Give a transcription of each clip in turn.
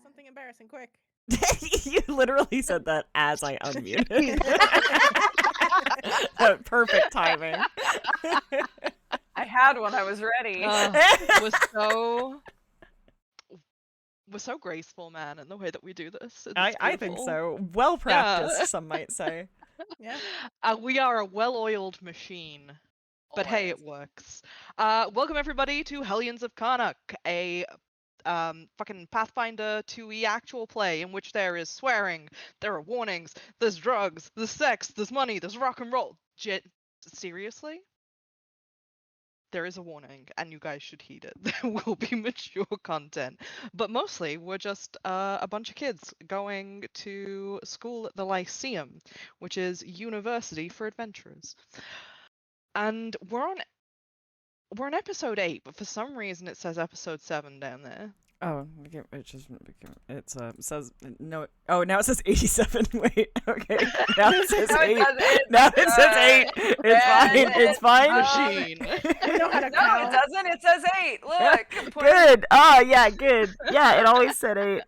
something embarrassing, quick. You literally said that as I unmuted. Perfect timing. I had one. I was ready. We're so graceful, man, in the way that we do this. I think so. Well practiced, some might say. Yeah. We are a well-oiled machine. But hey, it works. Welcome everybody to Hellions of Carnocht, a fucking Pathfinder 2e actual play in which there is swearing, there are warnings, there's drugs, there's sex, there's money, there's rock and roll. Seriously? There is a warning, and you guys should heed it. There will be mature content. But mostly, we're just a bunch of kids going to school at the Lyceum, which is University for Adventurers. And we're on episode 8, but for some reason it says episode 7 down there. Oh, it says no. Oh, now it says 87. Wait, okay. Now it says 8. Now it says 8. It's fine. It's fine. Machine. You know how to No, count. it doesn't. It says 8. Look. Good. Oh, yeah, good. Yeah, it always said 8.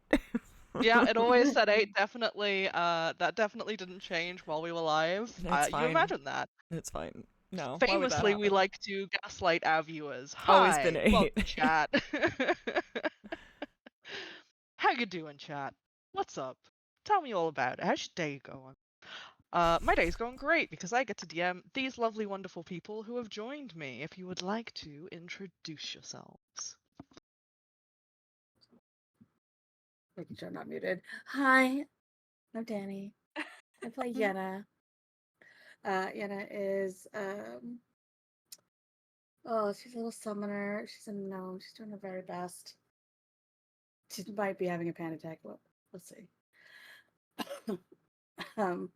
Yeah, it always said 8. Definitely. That definitely didn't change while we were live. It's fine. You imagine that? It's fine. No. Famously, we like to gaslight our viewers. Always Hi, been 8. welcome, chat. How you doing, chat? What's up? Tell me all about it. How's your day going? My day's going great because I get to DM these lovely, wonderful people who have joined me. If you would like to introduce yourselves. Making sure I'm not muted. Hi, I'm Dani. I play Yenna. Yenna is she's a little summoner. She's a gnome. She's doing her very best. She might be having a panic attack. Well, let's see. I'm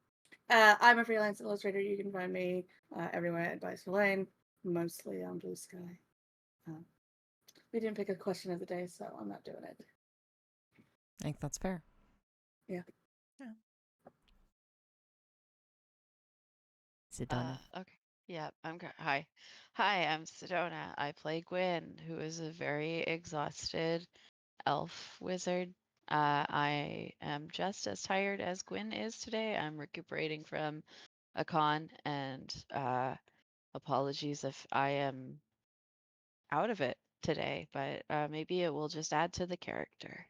a freelance illustrator. You can find me everywhere at Dice Lane, mostly on Blue Sky. We didn't pick a question of the day, so I'm not doing it. I think that's fair. Yeah. Sedona. Okay. Yeah, Hi, I'm Sedona. I play Gwynn, who is a very exhausted elf wizard. I am just as tired as Gwynn is today. I'm recuperating from a con, and apologies if I am out of it today, but maybe it will just add to the character.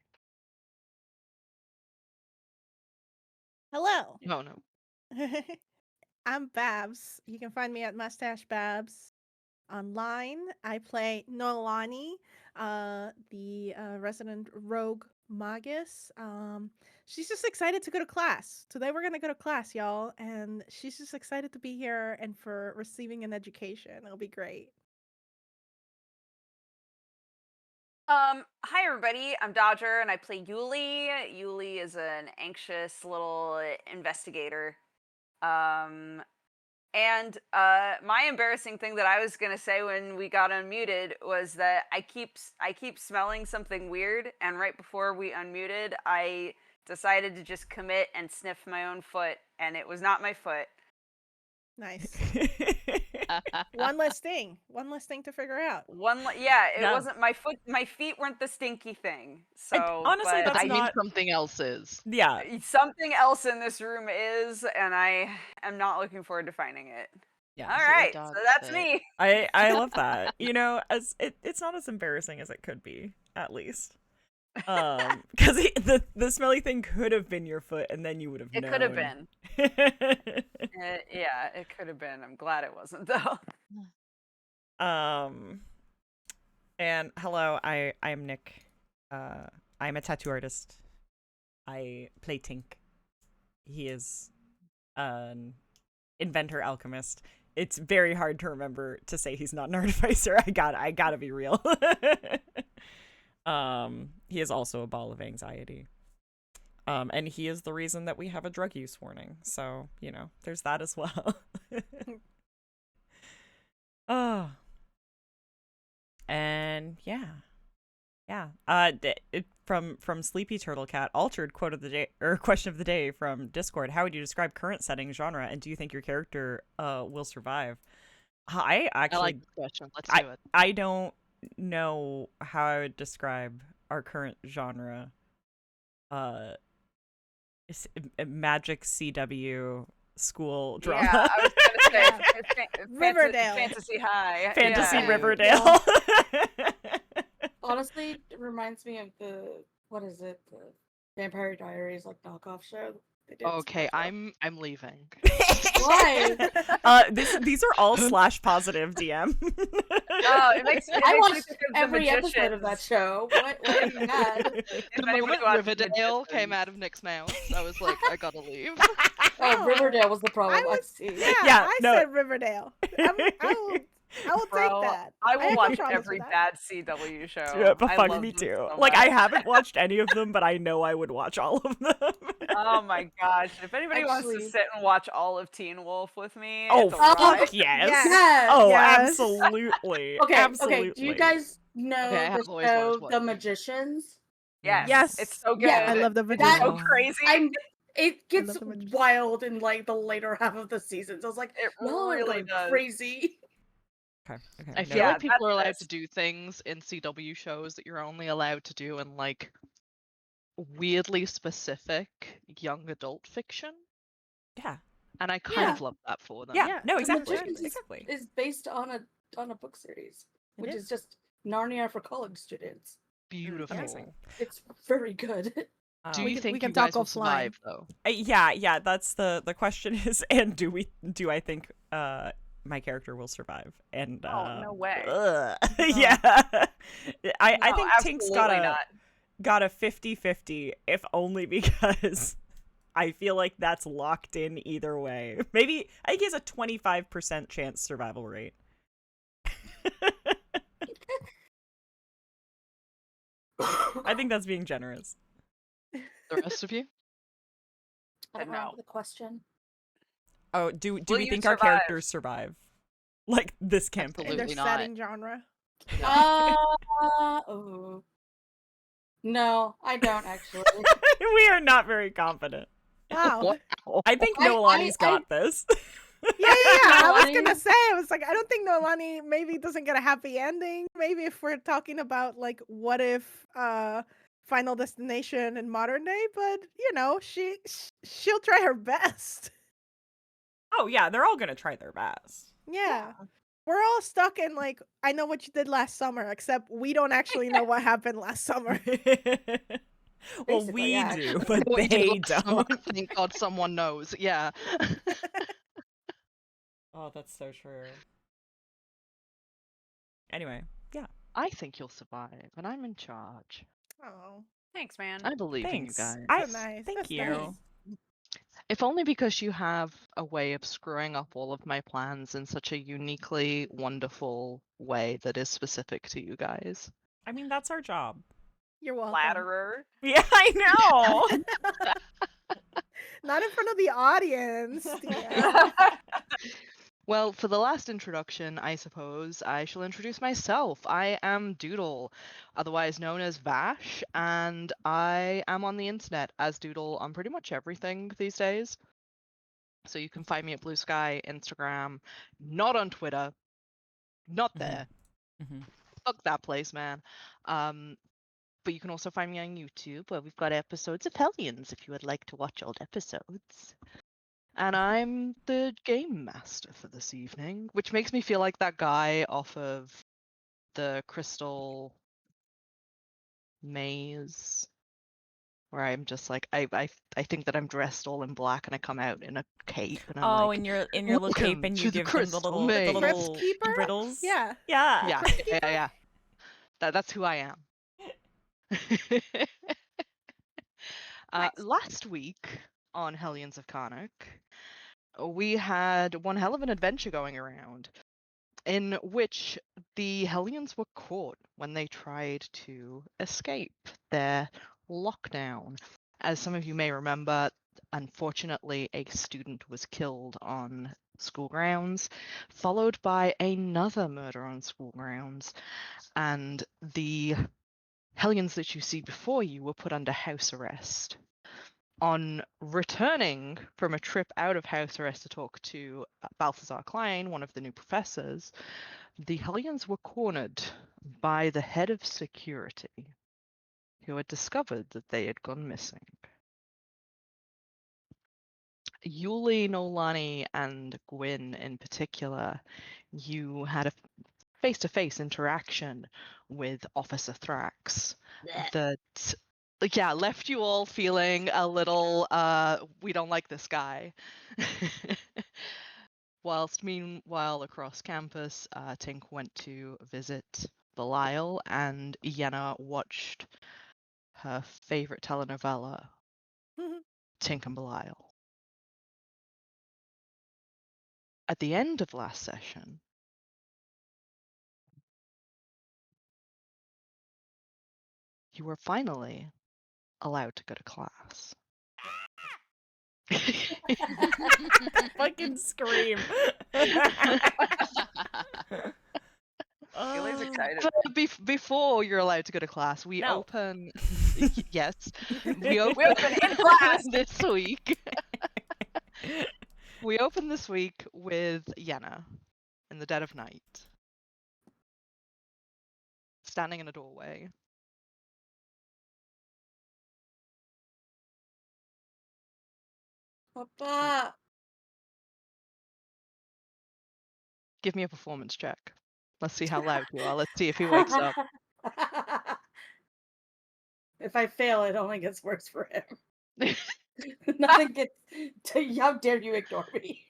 Hello. Oh no. I'm Babs. You can find me at Mustache Babs online. I play Noelani, the resident rogue magus. She's just excited to go to class. Today we're gonna go to class, y'all, and she's just excited to be here and for receiving an education. It'll be great. Hi everybody. I'm Dodger, and I play Yulie. Yulie is an anxious little investigator. And my embarrassing thing that I was gonna say when we got unmuted was that I keep smelling something weird, and right before we unmuted, I decided to just commit and sniff my own foot, and it was not my foot. Nice. One less thing to figure out. It wasn't my foot. My feet weren't the stinky thing. So honestly, that's I not... mean, something else is. Yeah. Something else in this room is, and I am not looking forord to finding it. Yeah. All right, so that's me. I love that. You know, as it's not as embarrassing as it could be, at least. Because the smelly thing could have been your foot, and then you would have known. It could have been. Yeah, it could have been. I'm glad it wasn't though. And hello, I'm Nick. I'm a tattoo artist. I play Tink. He is an inventor alchemist. It's very hard to remember to say he's not an artificer. I gotta be real. He is also a ball of anxiety. And he is the reason that we have a drug use warning. So, you know, there's that as well. Oh. And yeah. From Sleepy Turtle Cat, altered quote of the day or question of the day from Discord. How would you describe current setting, genre, and do you think your character will survive? I like the question. Let's do it. I don't know how I would describe our current genre. magic CW school Yeah, drama. I was gonna say Yeah. Riverdale. Fantasy High. Fantasy yeah. Riverdale. Honestly, it reminds me of what is it? The Vampire Diaries like knockoff show. They did Okay, Supernatural. I'm leaving. Why? These are all / positive DM. Oh, it makes I me watched think of the every episode of that Magicians. show. What are you mad? If The anybody moment watches Riverdale came Magicians. out of Nick's mouth, I was like, I gotta leave. Oh, Riverdale was the problem. I I was, see. yeah, no. I said Riverdale. I will Bro, take that. I will have no watch problems every with that. bad CW show. Yeah, but I fuck love me them too. so Like, I much. haven't watched any of them, but I know I would watch all of them. Oh my gosh! If anybody wants to Actually- sit and watch all of Teen Wolf with me, Oh, it's a fuck ride. yes. Yes. Oh, Yes. absolutely. Okay, Absolutely. okay. Do you guys know Okay, I the have always wanted to show watch The it. Magicians? Yes, Yes. it's so good. Yeah, I love the It's Magicians. so Oh. crazy. It gets love The Magicians. wild in like the later half of the season. So I was like, It y'all are really going does. crazy. Okay. I no. feel Yeah, like people that's are allowed this. to do things in CW shows that you're only allowed to do in like weirdly specific young adult fiction, Yeah. and I kind of Yeah. love that for them. Yeah. Yeah, No, The exactly. Magicians Exactly. is based on a book series, It which is. is just Narnia for college students. Beautiful. Amazing. It's very good. Do Um, you we think can you guys talk will offline. survive though? yeah, that's the question is, and do I think my character will survive? And Oh, no way. yeah. I No, think Tink's absolutely got a 50-50, if only because I feel like that's locked in either way. Maybe I think he has a 25% chance survival rate. I think that's being generous. The rest of you? I don't No. remember the question. Oh, do Will we you think our survive? characters survive? Like this campaign? In their Absolutely not. setting genre. Oh. No, I don't actually. We are not very confident. Wow. Wow. I think I- Noelani's I- got this. Yeah. I was Noelani- gonna say, I was like, I don't think Noelani maybe doesn't get a happy ending. Maybe if we're talking about like, what if Final Destination in modern day, but you know, she'll try her best. Oh yeah, they're all gonna try their best. Yeah. We're all stuck in like, I know what you did last summer, except we don't actually know what happened last summer. Well, Basically, we yeah, do, actually. but What you did they last summer, don't. thank God someone knows. Yeah. Oh, that's so true. Anyway, yeah. I think you'll survive, and I'm in charge. Oh, Thanks, man. I believe Thanks. in you guys. so nice. Thank That's you. nice. If only because you have a way of screwing up all of my plans in such a uniquely wonderful way that is specific to you guys. I mean, that's our job. You're welcome. Flatterer. Yeah, I know. Not in front of the audience. Yeah. Well, for the last introduction, I suppose I shall introduce myself. I am Doodle, otherwise known as Vash, and I am on the internet as Doodle on pretty much everything these days. So you can find me at Blue Sky, Instagram, not on Twitter, not Mhm. there. Mhm. Fuck that place, man. But you can also find me on YouTube, where we've got episodes of Hellions if you would like to watch old episodes. And I'm the game master for this evening, which makes me feel like that guy off of the Crystal Maze, where I'm just like, I think that I'm dressed all in black and I come out in a cape and I'm Oh, like, in your little cape, "Welcome and to you the give them the Crystal little Maze." little Keeper? riddles. Yeah. Yeah. yeah, Crypt yeah, yeah. That's who I am. Nice. Last week on Hellions of Carnocht, we had one hell of an adventure going around, in which the Hellions were caught when they tried to escape their lockdown. As some of you may remember, unfortunately, a student was killed on school grounds, followed by another murder on school grounds, and the Hellions that you see before you were put under house arrest. On returning from a trip out of house arrest to talk to Balthazar Klein, one of the new professors, the Hellions were cornered by the head of security, who had discovered that they had gone missing. Yulie, Noelani, and Gwynn in particular, you had a face-to-face interaction with Officer Thrax that, yeah, left you all feeling a little, we don't like this guy. Whilst meanwhile across campus, Tink went to visit Belial, and Yenna watched her favorite telenovela, Tink and Belial. At the end of last session, you were finally allowed to go to class. Fucking scream. Yulie's excited. But before you're allowed to go to class, we No. open. Yes, we open open in class. this week. We open this week with Yenna in the dead of night, standing in a doorway. Papa. Give me a performance check. Let's see how loud you are. Let's see if he wakes up. If I fail, it only gets worse for him. Nothing gets. How dare you ignore me?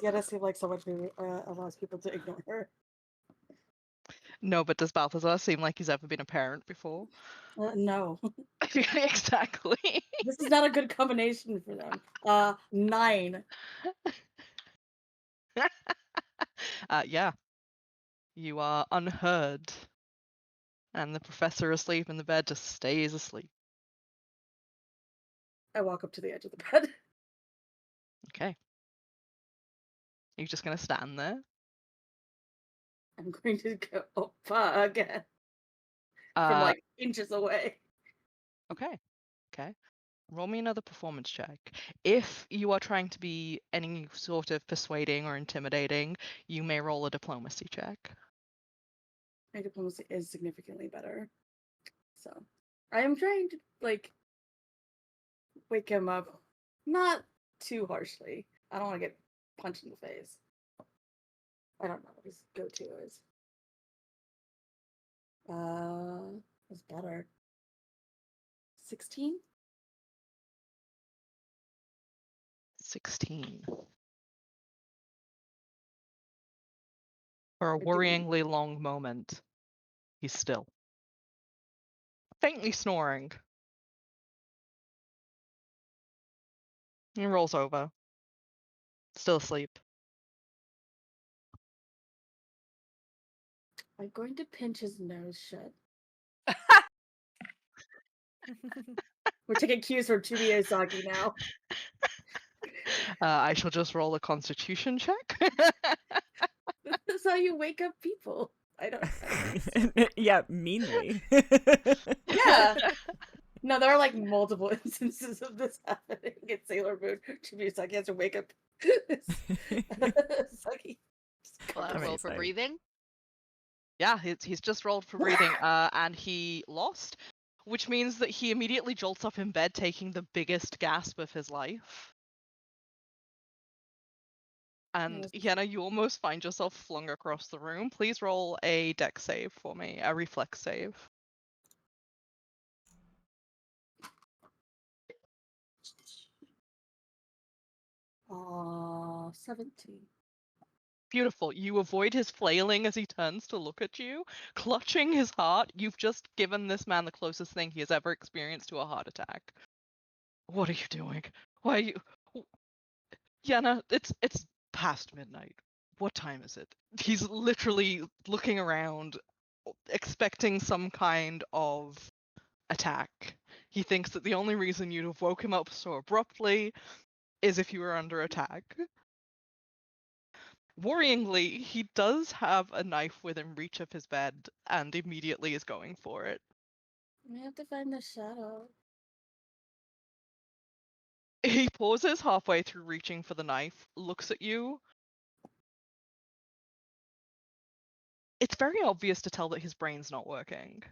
Yenna seemed like someone who allows people to ignore her. No, but does Balthazar seem like he's ever been a parent before? No. Exactly. This is not a good combination for them. 9. Yeah. You are unheard. And the professor asleep in the bed just stays asleep. I walk up to the edge of the bed. Okay. You're just gonna stand there? I'm going to go Oppa again. From like inches away. Okay. Okay. Roll me another performance check. If you are trying to be any sort of persuading or intimidating, you may roll a diplomacy check. My diplomacy is significantly better. So I am trying to like wake him up, not too harshly. I don't want to get punched in the face. I don't know what his go-to is. It's better. 16? 16. For a I do. worryingly long moment, he's still. Faintly snoring. He rolls over. Still asleep. I'm going to pinch his nose shut. We're taking cues from Chibi Asaki now. I shall just roll a constitution check. That's how you wake up people. I don't Yeah, meanly. Yeah. No, there are like multiple instances of this happening in Sailor Moon. Chibi Asaki has to wake up. Saki. Will I roll for Amazing. breathing? Yeah, he's just rolled for breathing, and he lost, which means that he immediately jolts up in bed, taking the biggest gasp of his life. And Yenna, you almost find yourself flung across the room. Please roll a dex save for me, a reflex save. 17. Beautiful. You avoid his flailing as he turns to look at you, clutching his heart. You've just given this man the closest thing he has ever experienced to a heart attack. What are you doing? Why are you... Yenna, it's past midnight. What time is it? He's literally looking around, expecting some kind of attack. He thinks that the only reason you'd have woke him up so abruptly is if you were under attack. Worryingly, he does have a knife within reach of his bed and immediately is going for it. We have to find the shadow. He pauses halfway through reaching for the knife, looks at you. It's very obvious to tell that his brain's not working.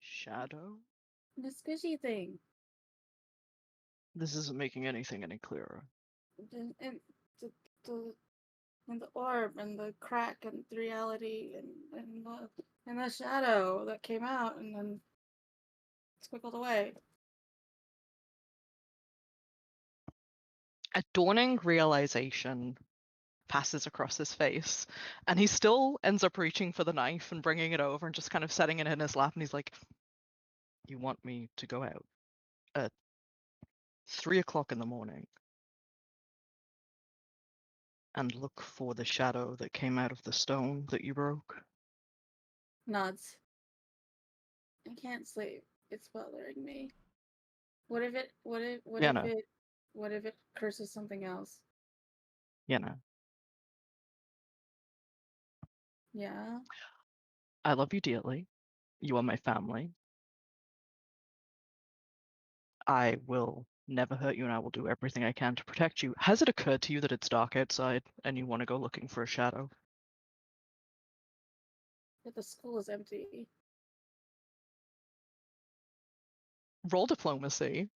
Shadow? The squishy thing. This isn't making anything any clearer. And the, the and the orb and the crack and the reality and the shadow that came out and then squiggled away. A dawning realization passes across his face, and he still ends up reaching for the knife and bringing it over and just kind of setting it in his lap, and he's like, "You want me to go out at 3 o'clock in the morning and look for the shadow that came out of the stone that you broke?" Nods. I can't sleep. It's bothering me. What if it Yenna, curses something else? Yenna, Yeah. I love you dearly. You are my family. I will never hurt you, and I will do everything I can to protect you. Has it occurred to you that it's dark outside and you want to go looking for a shadow? But the school is empty. Roll diplomacy.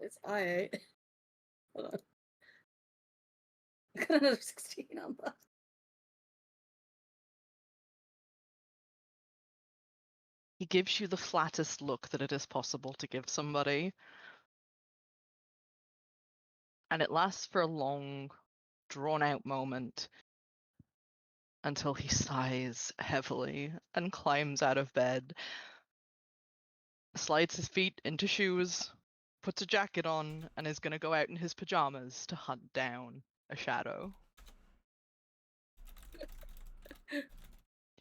It's I. Hold on. I got another 16 on that. He gives you the flattest look that it is possible to give somebody. And it lasts for a long, drawn-out moment until he sighs heavily and climbs out of bed, slides his feet into shoes, puts a jacket on, and is going to go out in his pajamas to hunt down a shadow.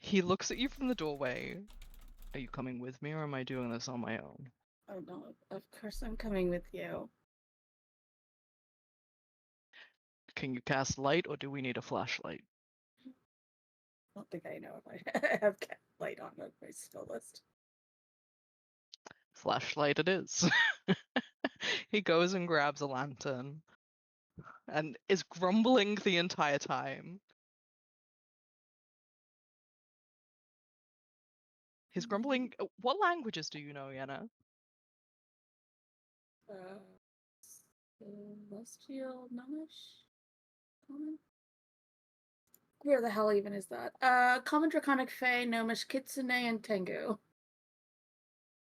He looks at you from the doorway. Are you coming with me, or am I doing this on my own? Oh no, of course I'm coming with you. Can you cast light, or do we need a flashlight? I don't think I know if I have light on my skill list. Flashlight it is. He goes and grabs a lantern and is grumbling the entire time. His grumbling. What languages do you know, Yenna? Celestial Gnomish? Common? Where the hell even is that? Common Draconic Fae, Gnomish, Kitsune, and Tengu.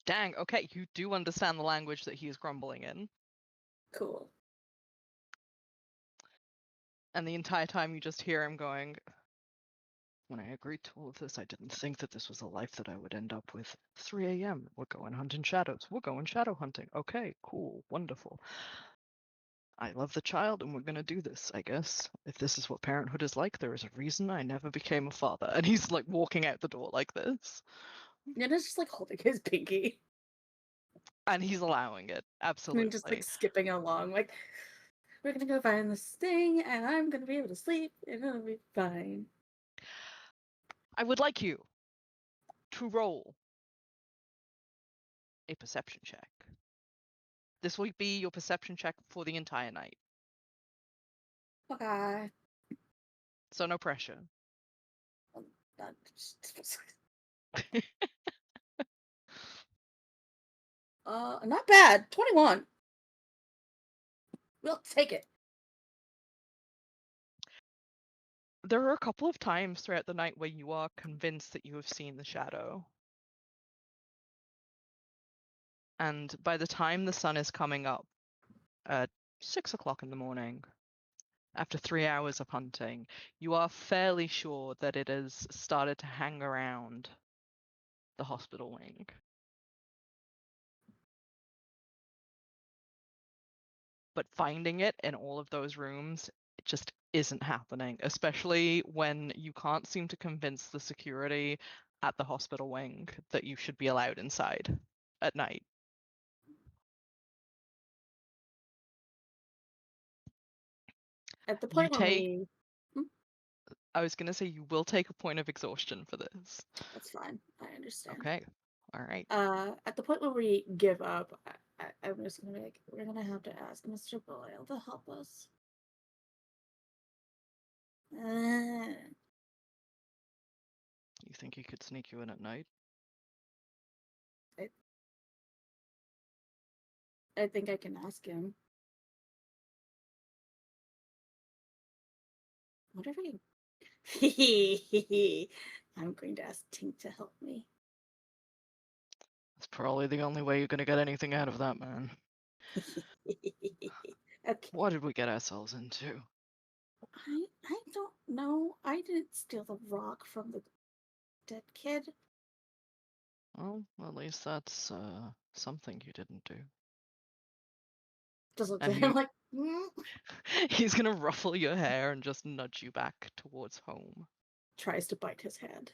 Dang, okay, you do understand the language that he is grumbling in. Cool. And the entire time you just hear him going, when I agreed to all of this, I didn't think that this was a life that I would end up with. 3 a.m., we're going hunting shadows. We're going shadow hunting. Okay, cool, wonderful. I love the child and we're gonna do this, I guess. If this is what parenthood is like, there is a reason I never became a father. And he's like walking out the door like this. Yenna's just like holding his pinky. And he's allowing it, absolutely. And just like skipping along, like, we're gonna go find this thing and I'm gonna be able to sleep and it'll be fine. I would like you to roll a perception check. This will be your perception check for the entire night. Okay. So no pressure. Not bad. 21. We'll take it. There are a couple of times throughout the night where you are convinced that you have seen the shadow. And by the time the sun is coming up at 6 o'clock in the morning, after 3 hours of hunting, you are fairly sure that it has started to hang around the hospital wing. But finding it in all of those rooms, it just isn't happening, especially when you can't seem to convince the security at the hospital wing that you should be allowed inside at night. At the point I was going to say you will take a point of exhaustion for this. That's fine. I understand. Okay. All right. At the point where we give up, I'm just gonna be like, we're gonna have to ask Mr. Boyle to help us. You think he could sneak you in at night? I think I can ask him. What if I... I'm going to ask Tink to help me. That's probably the only way you're gonna get anything out of that, man. Okay. What did we get ourselves into? I don't know. I didn't steal the rock from the dead kid. Well, at least that's something you didn't do. Just looked And at him he- like, mm. He's gonna ruffle your hair and just nudge you back towards home. Tries to bite his hand.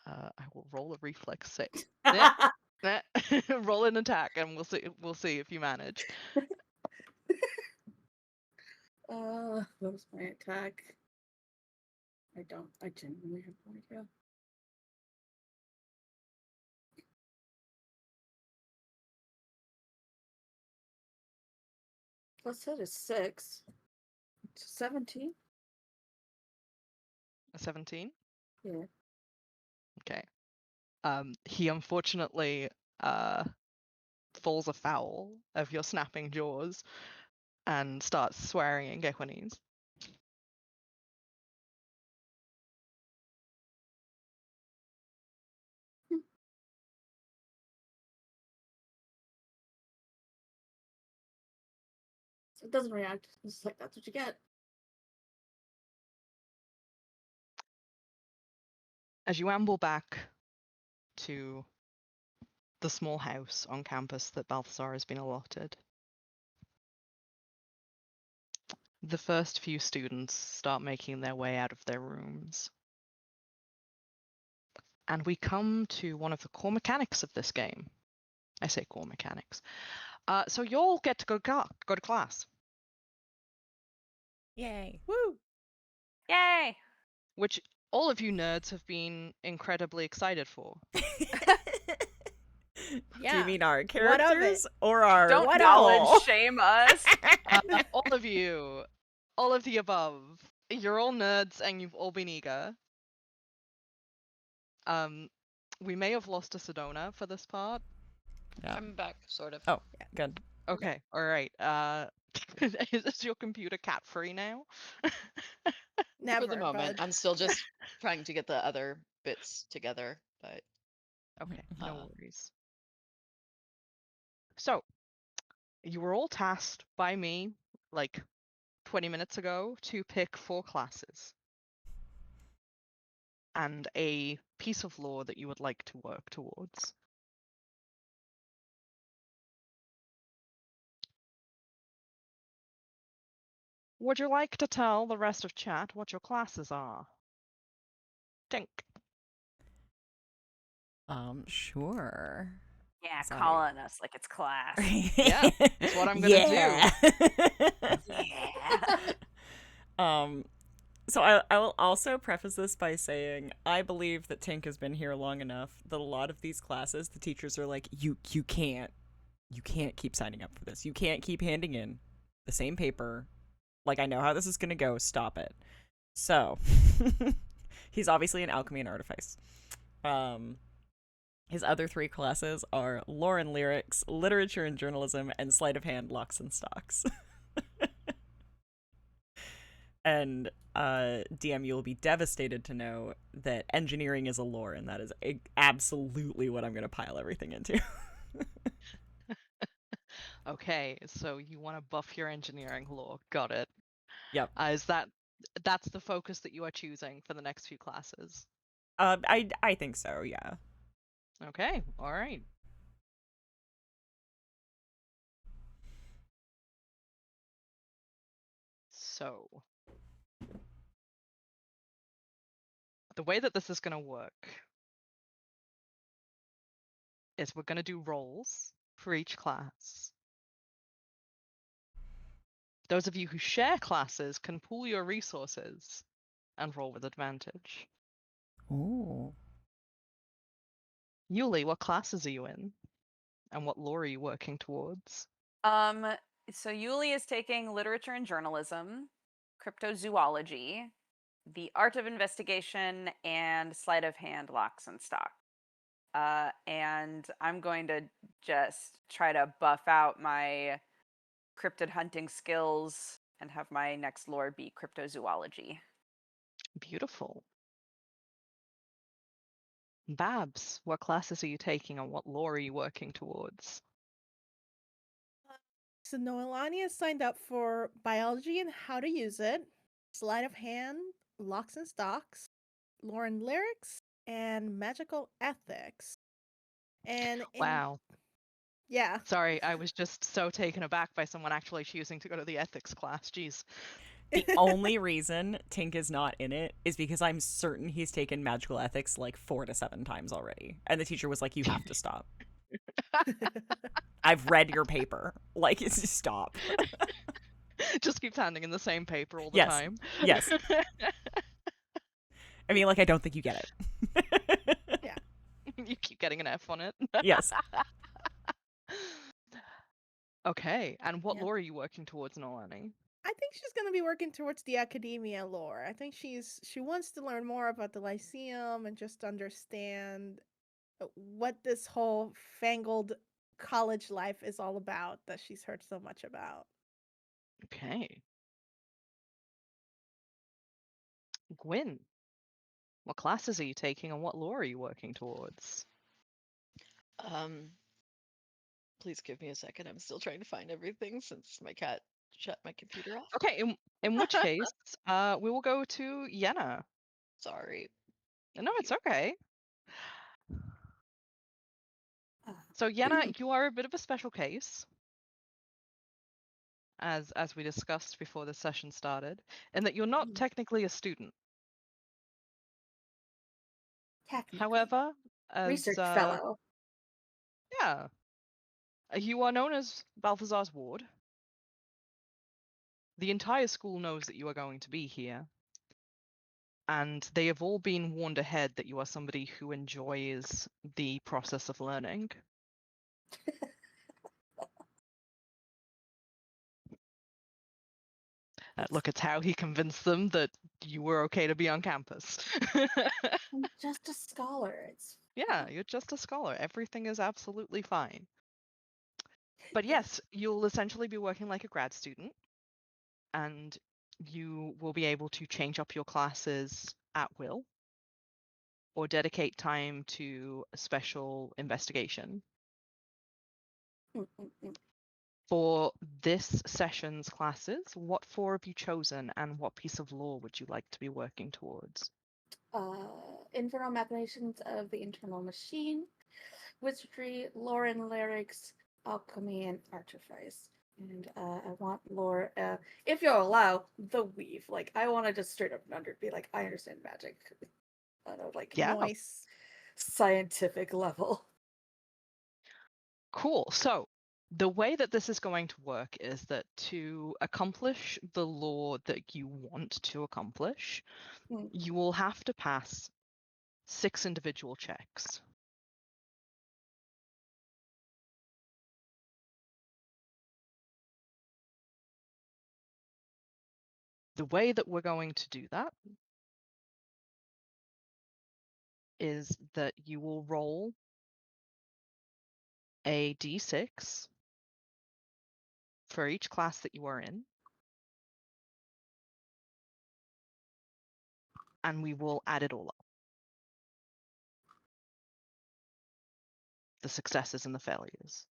I will roll a reflex save. Roll an attack, and we'll see if you manage. What was my attack? I genuinely have no idea. Plus hit is 6. 17. A 17? Yeah. Okay. He unfortunately falls afoul of your snapping jaws and starts swearing in Gequanese. So it doesn't react. It's just like, that's what you get. As you amble back to the small house on campus that Balthazar has been allotted, the first few students start making their way out of their rooms. And we come to one of the core mechanics of this game. I say core mechanics. So you all get to go to class. Yay. Woo! Yay! Which all of you nerds have been incredibly excited for. Do you Yeah. mean our What of characters it? or our Don't What people? knowledge shame us. All of you, all of the above. You're all nerds and you've all been eager. We may have lost to Sedona for this part. Yeah. I'm back, sort of. Oh, good. Okay, all right. Is your computer cat free now? Never. For the moment, But I'm still just trying to get the other bits together, but Okay, no Uh. worries. So, you were all tasked by me, like 20 minutes ago, to pick 4 classes and a piece of lore that you would like to work towards. Would you like to tell the rest of chat what your classes are? Tink. Sure. Yeah, Sorry. calling us like it's class. Yeah, that's what I'm gonna Yeah. So I will also preface this by saying I believe that Tink has been here long enough that a lot of these classes the teachers are like, you can't keep signing up for this. You can't keep handing in the same paper. Like, I know how this is gonna go. Stop it. So he's obviously an alchemy and artifice. His other 3 classes are lore and lyrics, literature and journalism, and sleight of hand, locks and stocks. And DM, you'll be devastated to know that engineering is a lore, and that is absolutely what I'm going to pile everything into. Okay, so you want to buff your engineering lore. Got it. Yep. That's the focus that you are choosing for the next few classes? I think so, yeah. Okay, all right. So, the way that this is going to work is we're going to do rolls for each class. Those of you who share classes can pool your resources and roll with advantage. Ooh. Yulie, what classes are you in? And what lore are you working towards? So Yulie is taking literature and journalism, cryptozoology, the art of investigation, and sleight of hand, locks and stock. And I'm going to just try to buff out my cryptid hunting skills and have my next lore be cryptozoology. Beautiful. Babs, what classes are you taking and what lore are you working towards? So Noelani has signed up for biology and how to use it, sleight of hand, locks and stocks, lore and lyrics, and magical ethics. And Wow. yeah. Sorry, I was just so taken aback by someone actually choosing to go to the ethics class. Jeez. The only reason Tink is not in it is because I'm certain he's taken magical ethics like 4 to 7 times already. And the teacher was like, you have to stop. I've read your paper. Like, stop. Just keeps handing in the same paper all the Yes. time. Yes. I mean, like, I don't think you get it. Yeah. You keep getting an F on it. Yes. Okay, and what Yeah. lore are you working towards, Noelani? I think she's going to be working towards the academia lore. I think she wants to learn more about the Lyceum and just understand what this whole fangled college life is all about that she's heard so much about. Okay. Gwynn, what classes are you taking and what lore are you working towards? Please give me a second. I'm still trying to find everything since my cat shut my computer off. Okay, in which case, we will go to Yenna. Sorry. No, it's okay. Ah. So Yenna, you are a bit of a special case, as we discussed before the session started, in that you're not Mm. technically a student. Technically. However, as Research fellow. yeah, you are known as Balthazar's ward. The entire school knows that you are going to be here, and they have all been warned ahead that you are somebody who enjoys the process of learning. Look at how he convinced them that you were okay to be on campus. I'm just a scholar. It's Yeah, you're just a scholar. Everything is absolutely fine. But yes, you'll essentially be working like a grad student, and you will be able to change up your classes at will or dedicate time to a special investigation. For this session's classes, what four have you chosen and what piece of lore would you like to be working towards? Infernal machinations of the internal machine, wizardry, lore and lyrics, alchemy, and artifice. And I want lore, if you'll allow, the weave. Like, I want to just straight up and under be like, I understand magic. On a, like, Yeah. Nice. scientific level. Cool. So the way that this is going to work is that to accomplish the lore that you want to accomplish, Hmm. you will have to pass 6 individual checks. The way that we're going to do that is that you will roll a d6 for each class that you are in, and we will add it all up. The successes and the failures.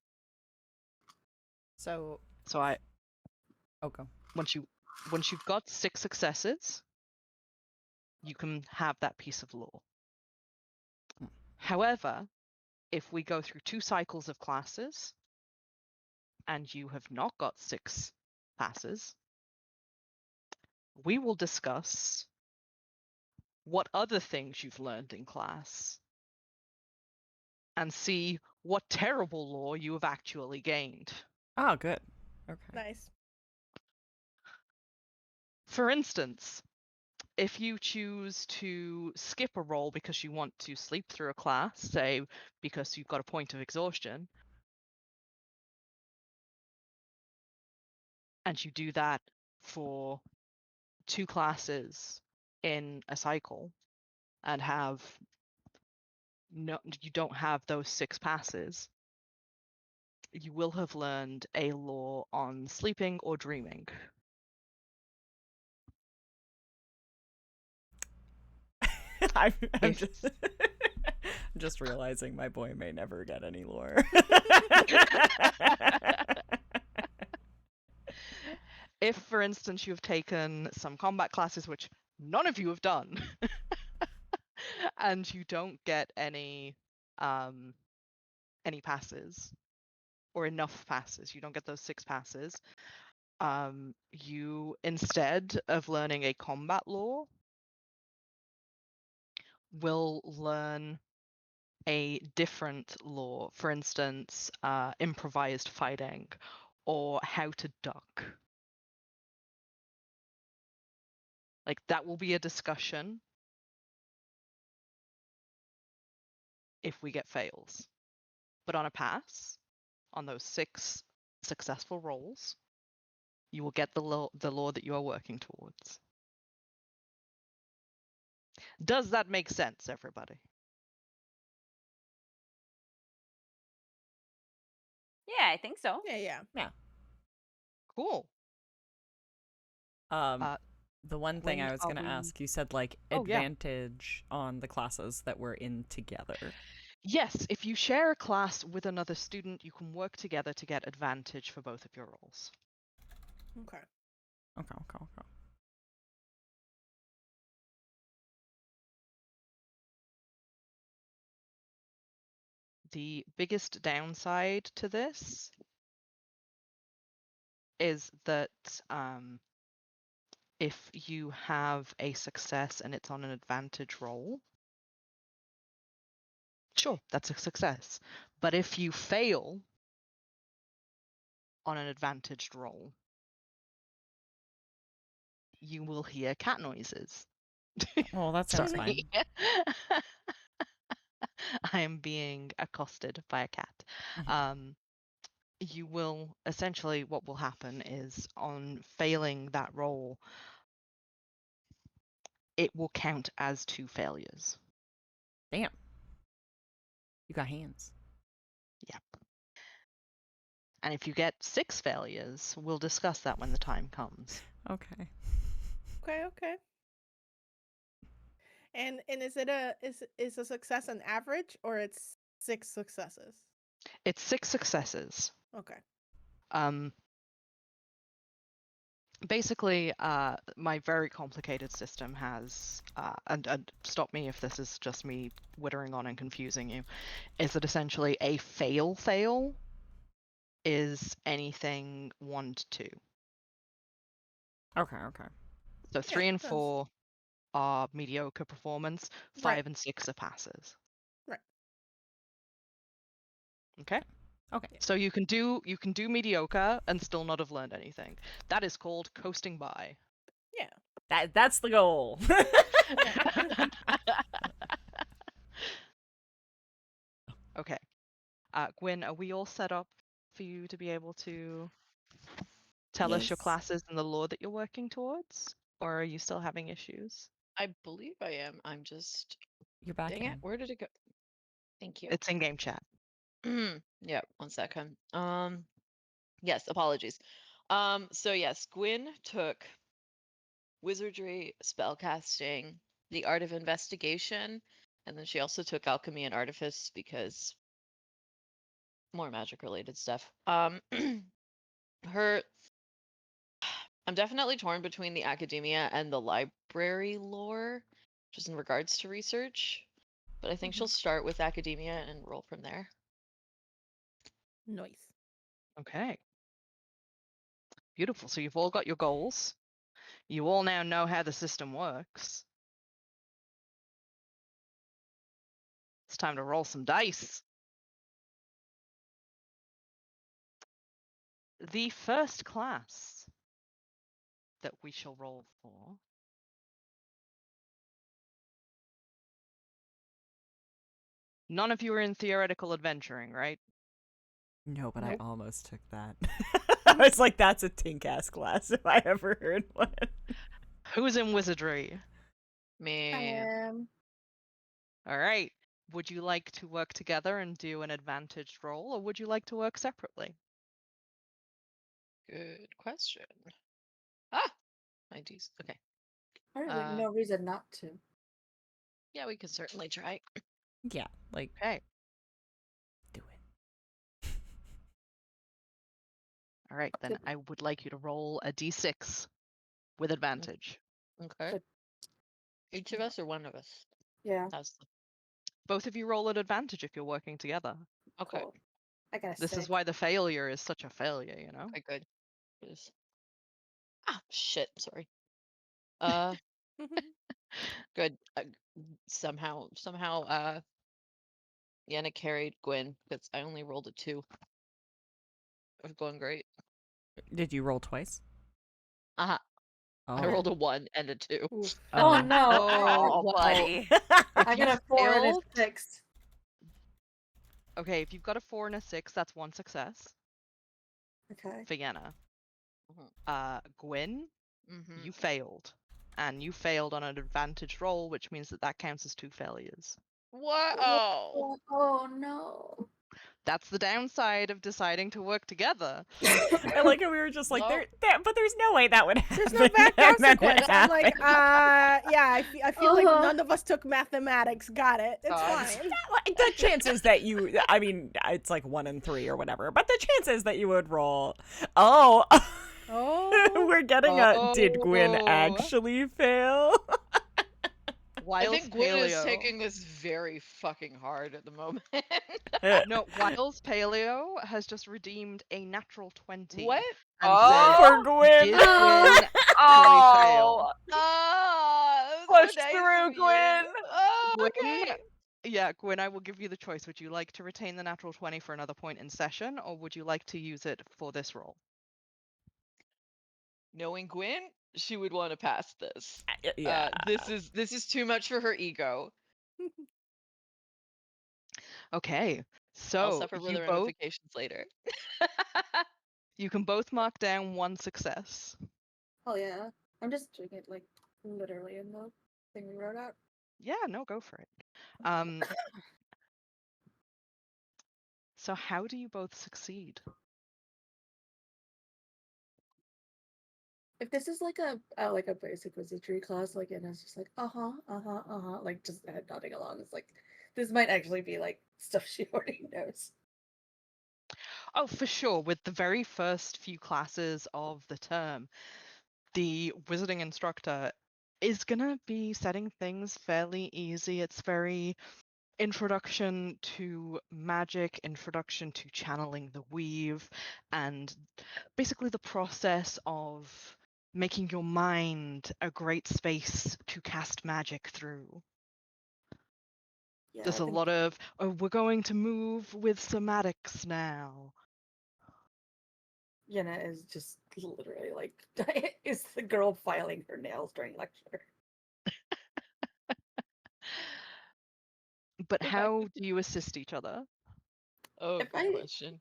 So, So I go. once you've got 6 successes, you can have that piece of lore. However, if we go through 2 cycles of classes and you have not got 6 passes, we will discuss what other things you've learned in class and see what terrible lore you have actually gained. Oh, good. Okay. Nice. For instance, if you choose to skip a roll because you want to sleep through a class, say because you've got a point of exhaustion, and you do that for 2 classes in a cycle and you don't have those 6 passes, you will have learned a lore on sleeping or dreaming. I'm If- just I'm just realizing my boy may never get any lore. If, for instance, you've taken some combat classes, which none of you have done, and you don't get any passes or enough passes, you don't get those 6 passes, you, instead of learning a combat lore, will learn a different lore, for instance, improvised fighting or how to duck. Like, that will be a discussion if we get fails. But on a pass, on those 6 successful rolls, you will get the lore that you are working towards. Does that make sense, everybody? Yeah, I think so. Yeah. Cool. The one thing Gwynn, I was are going to we- ask, you said like Oh, yeah. advantage on the classes that we're in together. Yes, if you share a class with another student, you can work together to get advantage for both of your roles. Okay. Okay. The biggest downside to this is that if you have a success and it's on an advantage roll, sure, that's a success. But if you fail on an advantaged roll, you will hear cat noises. Oh, that sounds fine. Sorry. I am being accosted by a cat. Mhm. You will essentially, what will happen is on failing that roll, it will count as 2 failures. Damn. You got hands. Yep. And if you get 6 failures, we'll discuss that when the time comes. Okay. Okay. And is it is a success an average or it's 6 successes? It's 6 successes. Okay. Basically, my very complicated system has, and stop me if this is just me wittering on and confusing you, is that essentially a fail is anything 1 to 2. Okay. So 3 Yeah, and sounds- 4 are mediocre performance, 5 Right. and 6 are passes. Right. Okay? Okay. So you can do mediocre and still not have learned anything. That is called coasting by. Yeah. That's the goal. Okay. Gwynn, are we all set up for you to be able to tell us your Yes. classes and the lore that you're working towards? Or are you still having issues? I believe I am. I'm just. You're back Dang in. it. Where did it go? Thank you. It's in game chat. Yeah, 1 second. Yes, apologies. So yes, Gwynn took wizardry, spellcasting, the art of investigation, and then she also took alchemy and artifice because more magic related stuff. Her I'm definitely torn between the academia and the library lore, just in regards to research. But I think she'll start with academia and roll from there. Nice. Okay. Beautiful. So you've all got your goals. You all now know how the system works. It's time to roll some dice. The first class that we shall roll for None of you are in theoretical adventuring, right? No, but I Nope. almost took that. I was like, that's a Tink ass class if I ever heard one. Who's in wizardry? Me. All right. Would you like to work together and do an advantaged roll, or would you like to work separately? Good question. Ah, my D's. Okay. There's like Uh, no reason not to. Yeah, we can certainly try. Yeah, like, Okay. do it. All right, then I would like you to roll a d6 with advantage. Okay. Good. Each of us or one of us? Yeah. That's Both of you roll at advantage if you're working together. okay. Cool. I got a This is 6. why the failure is such a failure, you know? Okay, good. Yes. Ah, shit. Sorry. Uh, good. Somehow, Yenna carried Gwyn because I only rolled a 2. It was going great. Did you roll twice? Uh-huh. Oh. I rolled a 1 and a 2. Oof. Oh. Oh no! Oh, well, buddy. I got a 4 and a failed- 6. Okay, if you've got a 4 and a 6, that's one success Okay. for Yenna. Mhm. Gwyn, Mm-hmm. you failed. And you failed on an advantage roll, which means that that counts as 2 failures. What? Oh no! That's the downside of deciding to work together. I like how we were just like, No. but there's no way that would happen. There's no back And then it consequence. I'm like, happened. yeah, I feel like Uh-huh. none of us took mathematics. Got it. It's God. fine. The chances that you, I mean, it's like 1 in 3 or whatever, but the chances that you would roll, oh, Oh. we're getting a, did Gwyn Oh. actually fail? I Wiles think Gwyn is Paleo. taking this very fucking hard at the moment. No, Wiles Paleo has just redeemed a natural 20. What? And Oh. For Gwyn. Did Gwyn actually Oh, Ah, push so nice through, of you. Gwyn. Oh, Gwyn, okay. yeah, Gwyn, I will give you the choice. Would you like to retain the natural 20 for another point in session, or would you like to use it for this roll? Knowing Gwyn, she would want to pass this. Yeah. This is too much for her ego. Okay, I'll so suffer you further both ramifications later. you can both mark down 1 success. Oh yeah. I'm just doing it like literally in the thing we wrote out. Yeah, no, go for it. So how do you both succeed? If this is like a basic wizardry class, like and it's just like like just head nodding along. It's like this might actually be like stuff she already knows. Oh, for sure. With the very first few classes of the term, the wizarding instructor is gonna be setting things fairly easy. It's very introduction to magic, introduction to channeling the weave, and basically the process of making your mind a great space to cast magic through. Yeah, There's I a think lot of, oh, we're going to move with somatics now. Yenna is just literally like is the girl filing her nails during lecture. But If I how do you assist each other? Oh, If good I- question.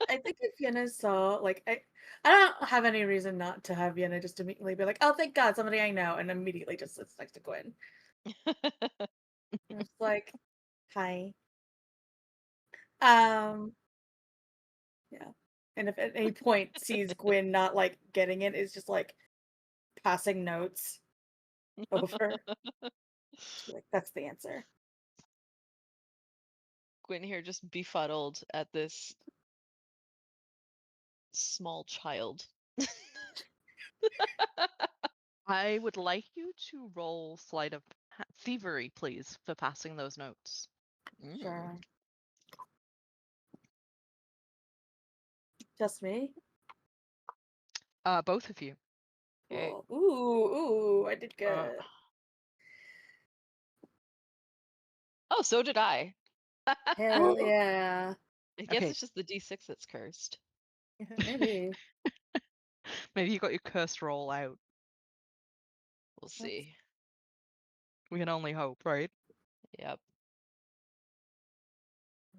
I think if Yenna saw like I don't have any reason not to have Yenna just immediately be like, oh thank God, somebody I know, and immediately just sits next to Gwyn. And it's like, hi. Yeah. And if at any point sees Gwyn not like getting it, is just like passing notes over. She's like, that's the answer. Gwyn here just befuddled at this small child. I would like you to roll sleight of thievery, please, for passing those notes. Sure. Just me? Both of you. Okay. Cool. Ooh, I did Uh, good. Oh, so did I. Hell yeah. I guess Okay. it's just the D6 that's cursed. Maybe. Maybe you got your cursed roll out. We'll see. We can only hope, right? Yep.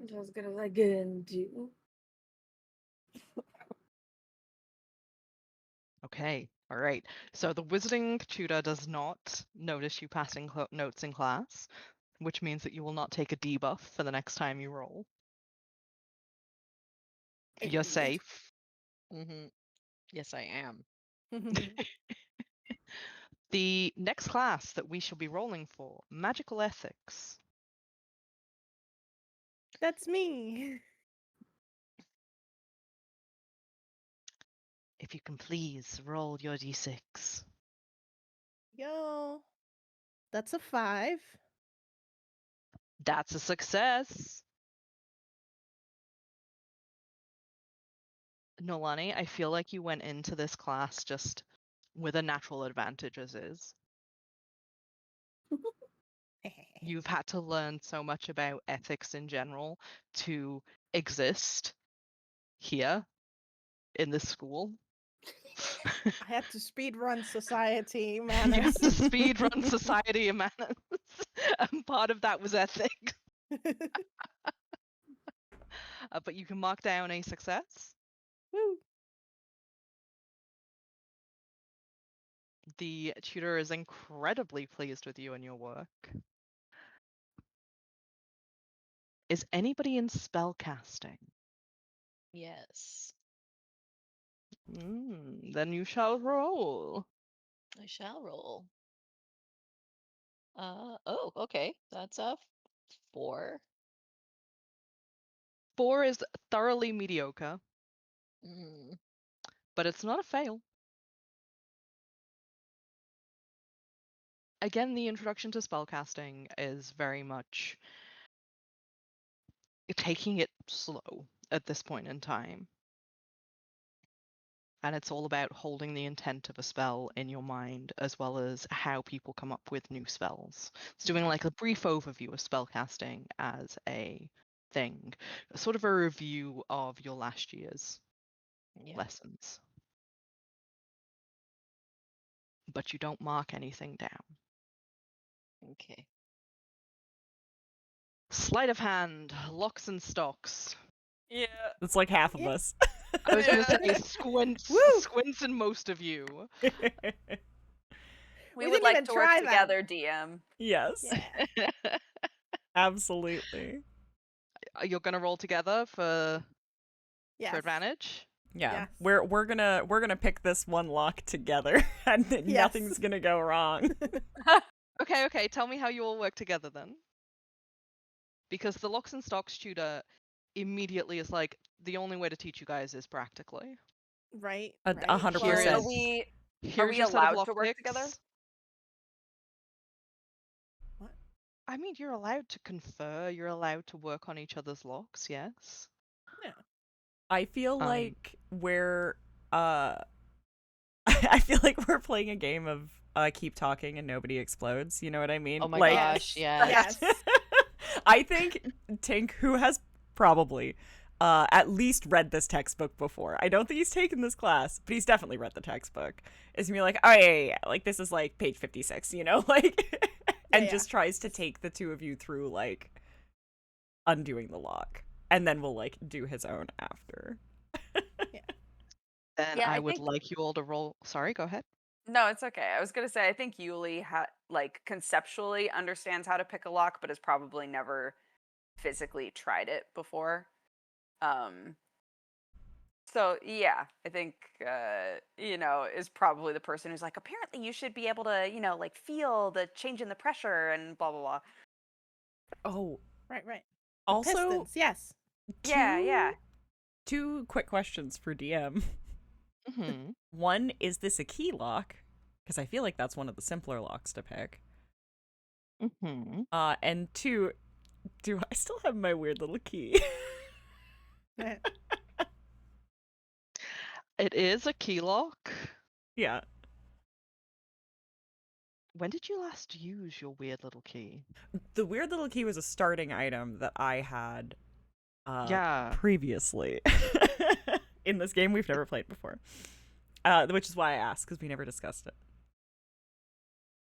Which as good as I can do. Okay, all right. So the wizarding tutor does not notice you passing notes in class, which means that you will not take a debuff for the next time you roll. You're safe. Yes, I am. The next class that we shall be rolling for, Magical Ethics. That's me. If you can please roll your d6. Yo. That's a 5. That's a success. Noelani, I feel like you went into this class just with a natural advantage as is. You've had to learn so much about ethics in general to exist here in this school. I had to speed run society You manners. have to speed run society and manners, and part of that was ethics. But you can mark down a success. Woo. The tutor is incredibly pleased with you and your work. Is anybody in spellcasting? Yes, Then you shall roll. I shall roll. Oh, okay. That's a 4. 4 is thoroughly mediocre, Mm, but it's not a fail. Again, the introduction to spellcasting is very much taking it slow at this point in time. And it's all about holding the intent of a spell in your mind, as well as how people come up with new spells. It's doing like a brief overview of spellcasting as a thing, sort of a review of your last year's yeah. lessons. But you don't mark anything down. Okay. Sleight of hand, locks and stocks. Yeah. It's like half of Yeah. us. I was gonna say Yeah. squints, Woo! squints in most of you. We We would didn't like even to work try that. together, DM. Yes. Yeah. Absolutely. You're gonna roll together for Yes. Yeah. Yes. We're gonna pick this one lock together and nothing's gonna go wrong. Okay. Tell me how you all work together then. Because the locks and stocks tutor immediately is like, the only way to teach you guys is practically. Right. 100%. Plus- Are we Here's your set of allowed to work lockpicks. together? What? I mean, you're allowed to confer. You're allowed to work on each other's locks. Yes. Yeah. I feel like we're I feel like we're playing a game of keep talking and nobody explodes. You know what I mean? Oh my like, gosh, yeah. Yes. I think Tink, who has probably at least read this textbook before. I don't think he's taken this class, but he's definitely read the textbook. Is gonna be like, oh yeah. Like this is like page 56, you know, like, and just tries to take the two of you through like undoing the lock, and then we'll like do his own after. Then Yeah, I I would think- like you all to roll. Sorry, go ahead. No, it's okay. I was gonna say I think Yulie like conceptually understands how to pick a lock, but has probably never physically tried it before. So yeah, I think is probably the person who's like, apparently you should be able to, like feel the change in the pressure and blah blah blah. Oh, Right. also, Pistons. Yes. Yeah. Two quick questions for DM. Mm-hmm. One, is this a key lock? Because I feel like that's one of the simpler locks to pick. Mm-hmm. And two, do I still have my weird little key? It is a key lock. Yeah. When did you last use your weird little key? The weird little key was a starting item that I had Yeah. previously in this game we've never played before. Which is why I asked, because we never discussed it.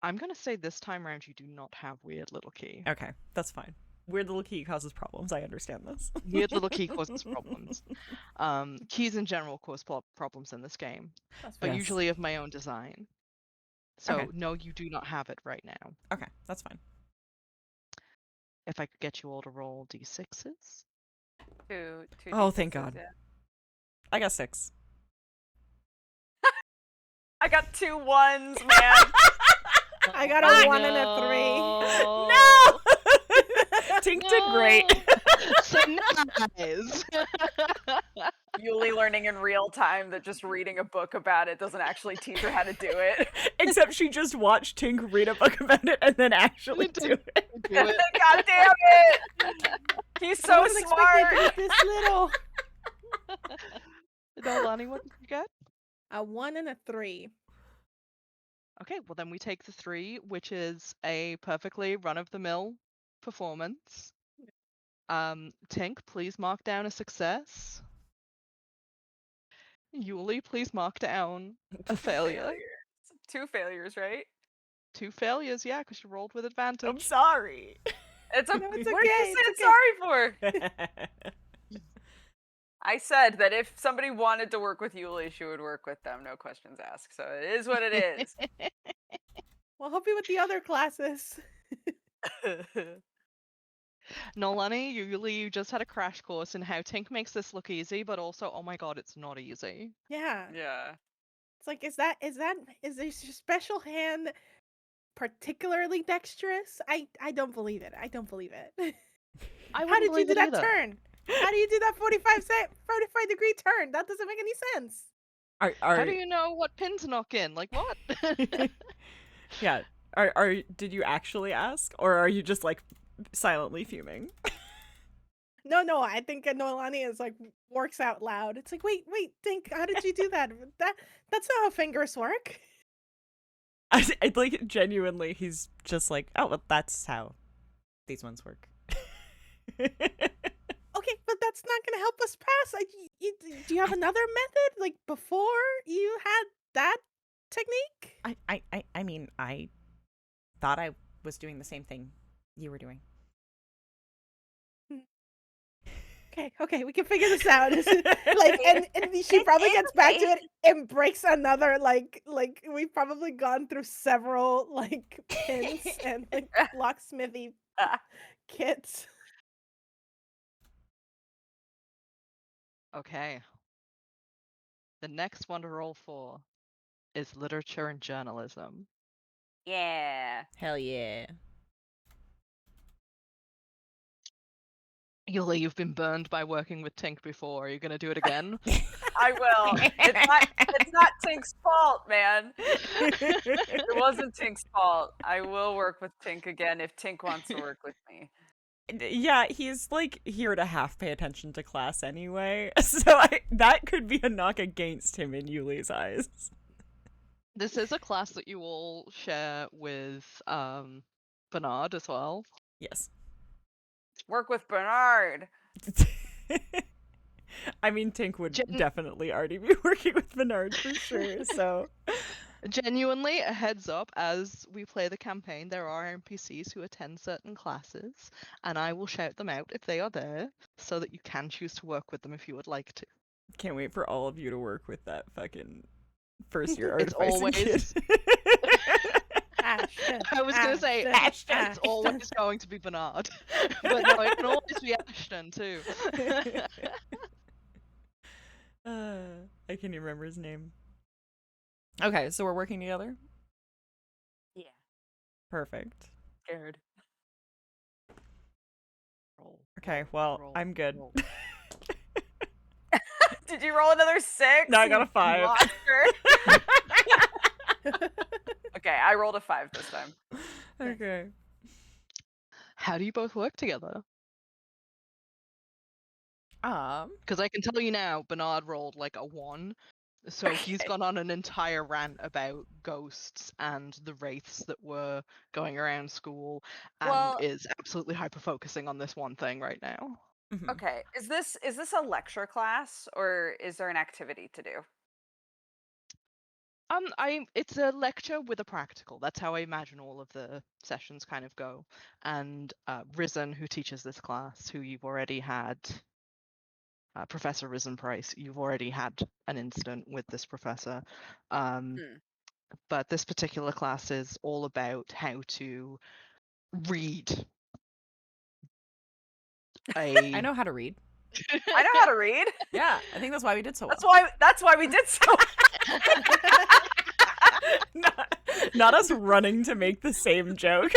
I'm gonna say this time around you do not have weird little key. Okay, that's fine. weird little key causes problems. I understand this. Weird little key causes problems. Keys in general cause problems in this game, but Yes. usually of my own design. So Okay. no, you do not have it right now. Okay, that's fine. If I could get you all to roll d6s. Two Oh, thank D6s, God. yeah. I got 6. I got 2 1s, man. I got a 1 and a 3. No! Tink did great. So nice. Yulie learning in real time that just reading a book about it doesn't actually teach her how to do it. Except she just watched Tink read a book about it and then actually do it. God damn it! He's I so wasn't expecting smart. to be this little. Noelani, what did you get? A 1 and a 3. Okay, well then we take the 3, which is a perfectly run-of-the-mill performance. Tink, please mark down a success. Yulie, please mark down a failure. 2 failures, right? 2 failures, yeah, because you rolled with advantage. I'm sorry. It's a, No, it's what did okay, you say it's it's sorry for? I said that if somebody wanted to work with Yulie, she would work with them, no questions asked. So it is what it is. Well, help you with the other classes. Noelani, you just had a crash course in how Tink makes this look easy, but also, oh my god, it's not easy. Yeah. Yeah. It's like, is this your special hand particularly dexterous? I don't believe it. I don't believe it. I How did you do that either. turn? How do you do that 45 degree turn? That doesn't make any sense. How do you know what pin to knock in? Like, what? Yeah. Did you actually ask? Or are you just like silently fuming? No, I think Noelani is like works out loud. It's like, wait, think, how did you do that? That's not how fingers work. I like genuinely he's just like, oh well, that's how these ones work. Okay, but that's not gonna help us pass. Do you have another method? Like before you had that technique? I mean, I thought I was doing the same thing you were doing. Okay, we can figure this out. Like, and she probably gets back to it and breaks another like we've probably gone through several like pins and like locksmithy kits. Okay. The next one to roll for is literature and journalism. Yeah. Hell yeah. Yulie, you've been burned by working with Tink before. Are you gonna do it again? I will. It's not Tink's fault, man. It wasn't Tink's fault. I will work with Tink again if Tink wants to work with me. Yeah, he's like here to half pay attention to class anyway, so that could be a knock against him in Yulie's eyes. This is a class that you all share with Bernard as well. Yes. Work with Bernard. I mean, Tink would definitely already be working with Bernard for sure, so... Genuinely, a heads up, as we play the campaign, there are NPCs who attend certain classes, and I will shout them out if they are there, so that you can choose to work with them if you would like to. Can't wait for all of you to work with that fucking first-year It's artificing always... kid. Ashton, I was going to say, Ashton. it's always going to be Bernard. But no, it can always be Ashton, too. I can't even remember his name. Okay, so we're working together? Yeah. Perfect. Scared. Roll. Okay, well, Roll. I'm good. Roll. Did you roll another 6? No, I got a 5. Okay, I rolled a 5 this time. Okay. How do you both work together? Because I can tell you now, Bernard rolled like a 1. So he's gone on an entire rant about ghosts and the wraiths that were going around school, and is absolutely hyper-focusing on this one thing right now. Mm-hmm. Okay, is this a lecture class, or is there an activity to do? It's a lecture with a practical. That's how I imagine all of the sessions kind of go. And Risen, who teaches this class, who you've already had, Professor Risen Price, you've already had an incident with this professor. But this particular class is all about how to read I know how to read. I know how to read. Yeah, I think that's why we did so well. That's why we did so. not us running to make the same joke.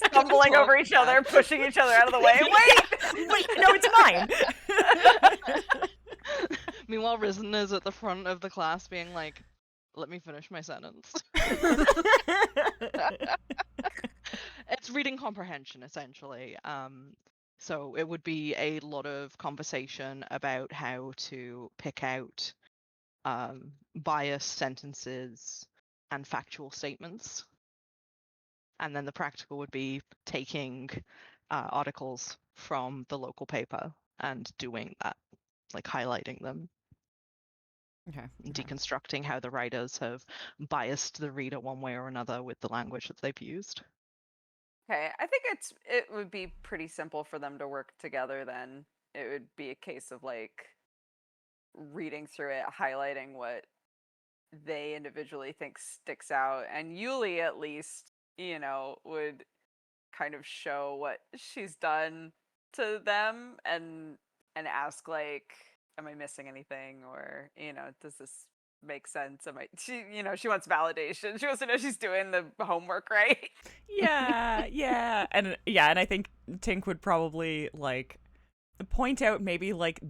Stumbling over each other, pushing each other out of the way. Wait, no, it's mine. Meanwhile, Risen is at the front of the class being like, let me finish my sentence. It's reading comprehension, essentially. So it would be a lot of conversation about how to pick out biased sentences and factual statements. And then the practical would be taking articles from the local paper and doing that, like highlighting them. Okay. Deconstructing how the writers have biased the reader one way or another with the language that they've used. Okay, I think it would be pretty simple for them to work together then. It would be a case of like reading through it, highlighting what they individually think sticks out, and Yulie at least, would kind of show what she's done to them and ask like, am I missing anything, or does this make sense? She wants validation. She wants to know she's doing the homework right. Yeah, and I think Tink would probably like point out maybe like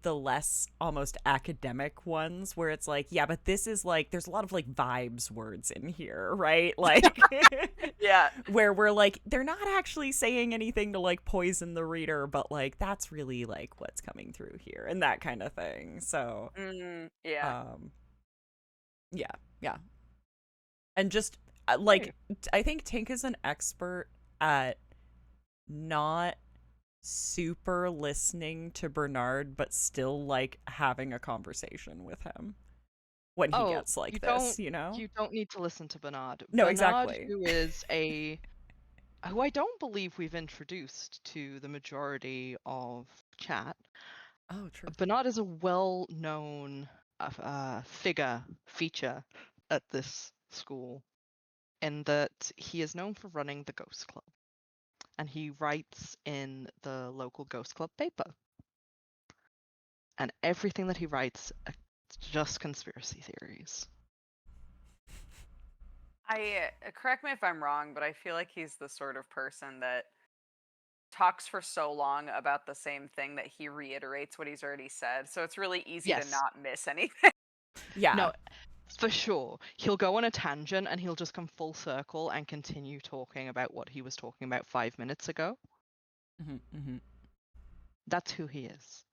the less almost academic ones where it's like, yeah, but this is like, there's a lot of like vibes words in here, right? Like, yeah, where we're like, they're not actually saying anything to like poison the reader, but like that's really like what's coming through here and that kind of thing. So yeah, and just like I think Tink is an expert at not super listening to Bernard, but still like having a conversation with him when he gets like this, You don't need to listen to Bernard. No, Bernard, exactly. Who I don't believe we've introduced to the majority of chat. Oh, true. Bernard is a well-known feature at this school, in that he is known for running the Ghost Club. And he writes in the local Ghost Club paper. And everything that he writes are just conspiracy theories. Correct me if I'm wrong, but I feel like he's the sort of person that talks for so long about the same thing that he reiterates what he's already said. So it's really easy to not miss anything. Yeah. No, for sure. He'll go on a tangent and he'll just come full circle and continue talking about what he was talking about 5 minutes ago. That's who he is.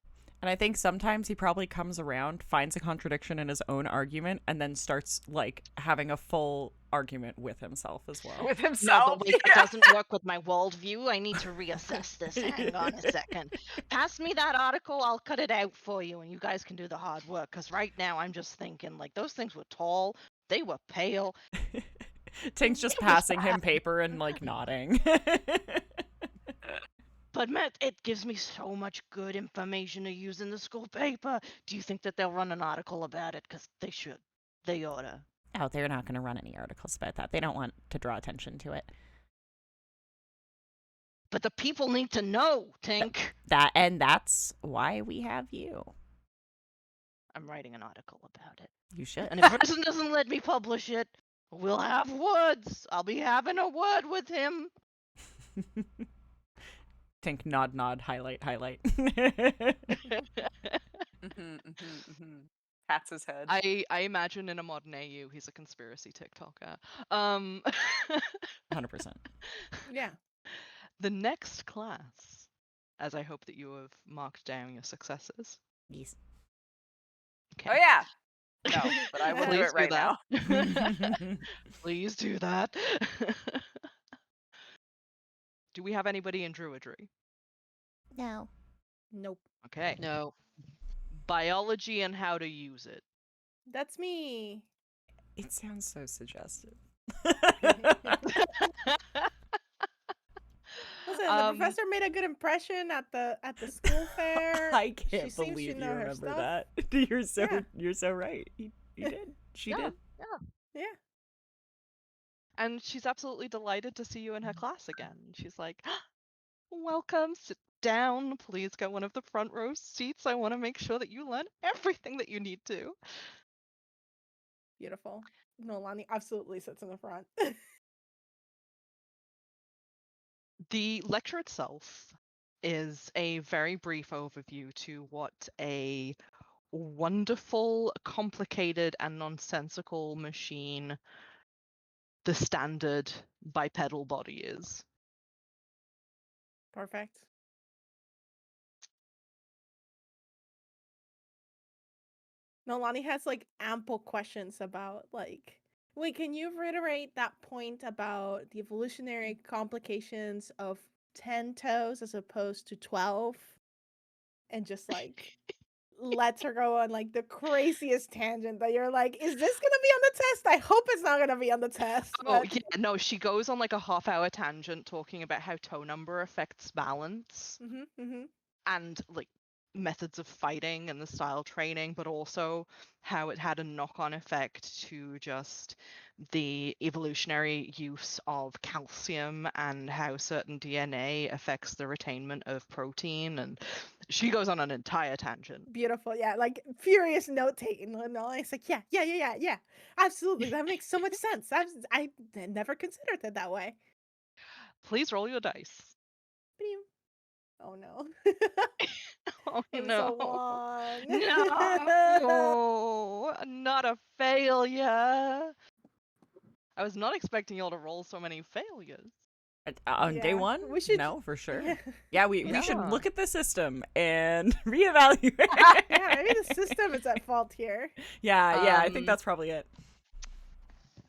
And I think sometimes he probably comes around, finds a contradiction in his own argument, and then starts like having a full argument with himself as well. With himself? No, but wait, that doesn't work with my worldview. I need to reassess this. Hang on a second. Pass me that article. I'll cut it out for you, and you guys can do the hard work. Because right now I'm just thinking, like, those things were tall. They were pale. Tink's just passing him paper and like nodding. But Matt, it gives me so much good information to use in the school paper. Do you think that they'll run an article about it? Because they should. They oughta. Oh, they're not going to run any articles about that. They don't want to draw attention to it. But the people need to know, Tink. And that's why we have you. I'm writing an article about it. You should. And if Risen doesn't let me publish it, we'll have words. I'll be having a word with him. Tink, nod, highlight. Pats his head. I imagine in a modern AU, he's a conspiracy TikToker. 100%. Yeah. The next class, as I hope that you have marked down your successes. Yes. Okay. Oh yeah. No, but I will do it right now. Please do that. Do we have anybody in Druidry? No. Nope. Okay. No. Biology and how to use it. That's me. It sounds so suggestive. Listen, the professor made a good impression at the school fair. I She can't seems believe to you know her remember stuff. that. Yeah. You're so right. He did. She did. Yeah. And she's absolutely delighted to see you in her class again. She's like, welcome, sit down, please get one of the front row seats. I want to make sure that you learn everything that you need to. Beautiful. Noelani absolutely sits in the front. The lecture itself is a very brief overview to what a wonderful, complicated, and nonsensical machine the standard bipedal body is. Perfect. Noelani has like ample questions about like, wait, can you reiterate that point about the evolutionary complications of 10 toes as opposed to 12? And just like lets her go on like the craziest tangent that you're like, is this gonna be on the test? I hope it's not gonna be on the test. Oh, But... yeah, no, she goes on like a half-hour tangent talking about how toe number affects balance and like methods of fighting and the style training, but also how it had a knock-on effect to just the evolutionary use of calcium and how certain DNA affects the retainment of protein. And she goes on an entire tangent. Beautiful, yeah, like furious note taking. It's like, yeah, absolutely, that makes so much sense. I never considered it that way. Please roll your dice. Oh no. Oh It was no. a 1. No, not a failure. I was not expecting y'all to roll so many failures. On day Yeah, one? we should- No, for sure. Yeah. Yeah, we should Yeah. look at the system and reevaluate. Yeah, maybe the system is at fault here. Yeah, I think that's probably it.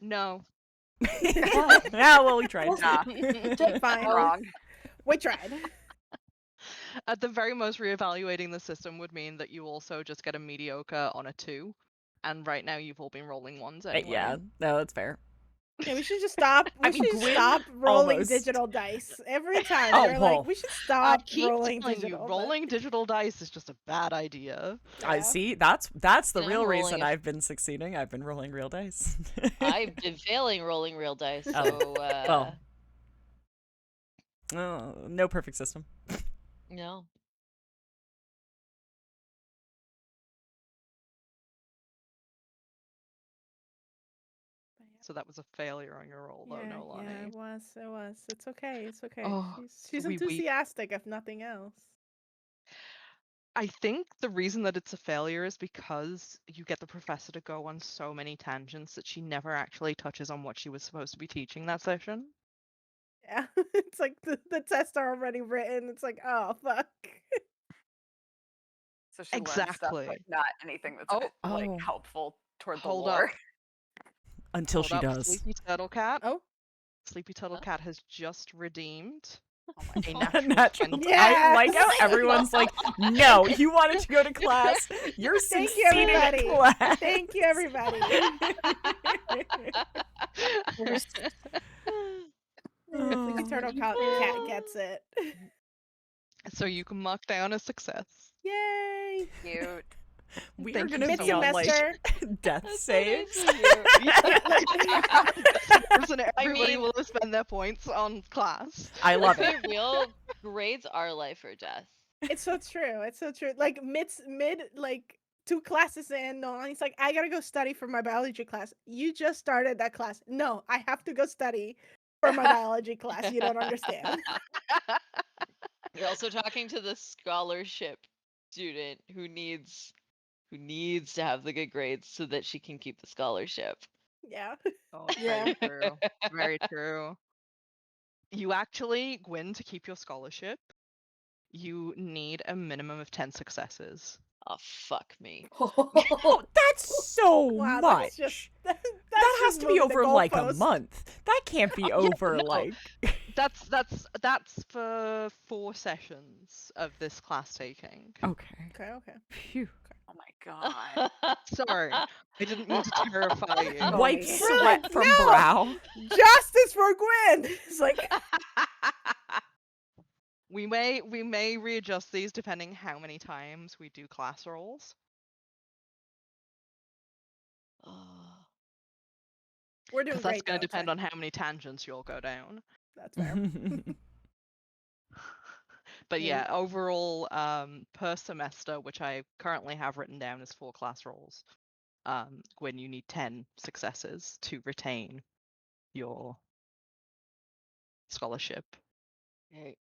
No. Yeah, well, we tried. Nah. Fine. Wrong. We tried. At the very most, reevaluating the system would mean that you also just get a mediocre on a 2. And right now you've all been rolling 1s anyway. Yeah, no, that's fair. Yeah, we should just stop. I We mean, should just Gwynn stop rolling almost- digital dice every time. Oh, You're well. like, we should I stop keep rolling telling digital. you, but- rolling digital dice is just a bad idea. I Yeah. see. That's the And I'm real rolling reason a- I've been succeeding. I've been rolling real dice. I've been failing rolling real dice, so Well. Oh, no perfect system. no. So that was a failure on your roll, though, Yeah, Noelani. it was. It's okay. It's okay. Oh, she's we weep. enthusiastic, if nothing else. I think the reason that it's a failure is because you get the professor to go on so many tangents that she never actually touches on what she was supposed to be teaching that session. Yeah, it's like the tests are already written. It's like, oh fuck. So she learns stuff, Exactly. but not anything that's Oh. like Oh. helpful toward Hold the up. lore. Until Hold she up, does. Sleepy Turtle Cat. Oh, Sleepy Turtle Huh? Cat has just redeemed Oh my a god. natural Natural. 20. I like how Yes! everyone's like, no, you wanted to go to class. You're Thank you, succeeding at everybody. class. Thank you, everybody. Sleepy Turtle Cat gets it. So you can mark down a success. Yay! Cute. We Thank are you gonna so be on like Mid-semester. death That's so saves. nice of you. And everybody mean- will spend their points on class. I love Let's it. be real, grades are life or death. It's so true. It's so true. Like mid like 2 classes in, Noelani's like, I gotta go study for my biology class. You just started that class. No, I have to go study for my biology class. You don't understand. You're also talking to the scholarship student who needs to have the good grades so that she can keep the scholarship. Yeah. Oh, Yeah. very true. Very true. You actually, Gwynn, to keep your scholarship, you need a minimum of 10 successes. Oh fuck me. Oh, that's so Wow, much. that's just that has just to be moving the over like a goalpost. month. That can't be over no. like. That's for 4 sessions of this class taking. Okay. Okay. Phew. Oh my God. Sorry, I didn't mean to terrify you. Oh, Wipe yeah. sweat from No! brow. Justice for Gwyn! It's like, We may readjust these depending how many times we do class rolls. we're doing Because that's great, going though. to It's fine. depend on how many tangents you'll go down. That's fair. But Yeah. yeah, overall, per semester, which I currently have written down as 4 class rolls, Gwyn, you need 10 successes to retain your scholarship. Okay.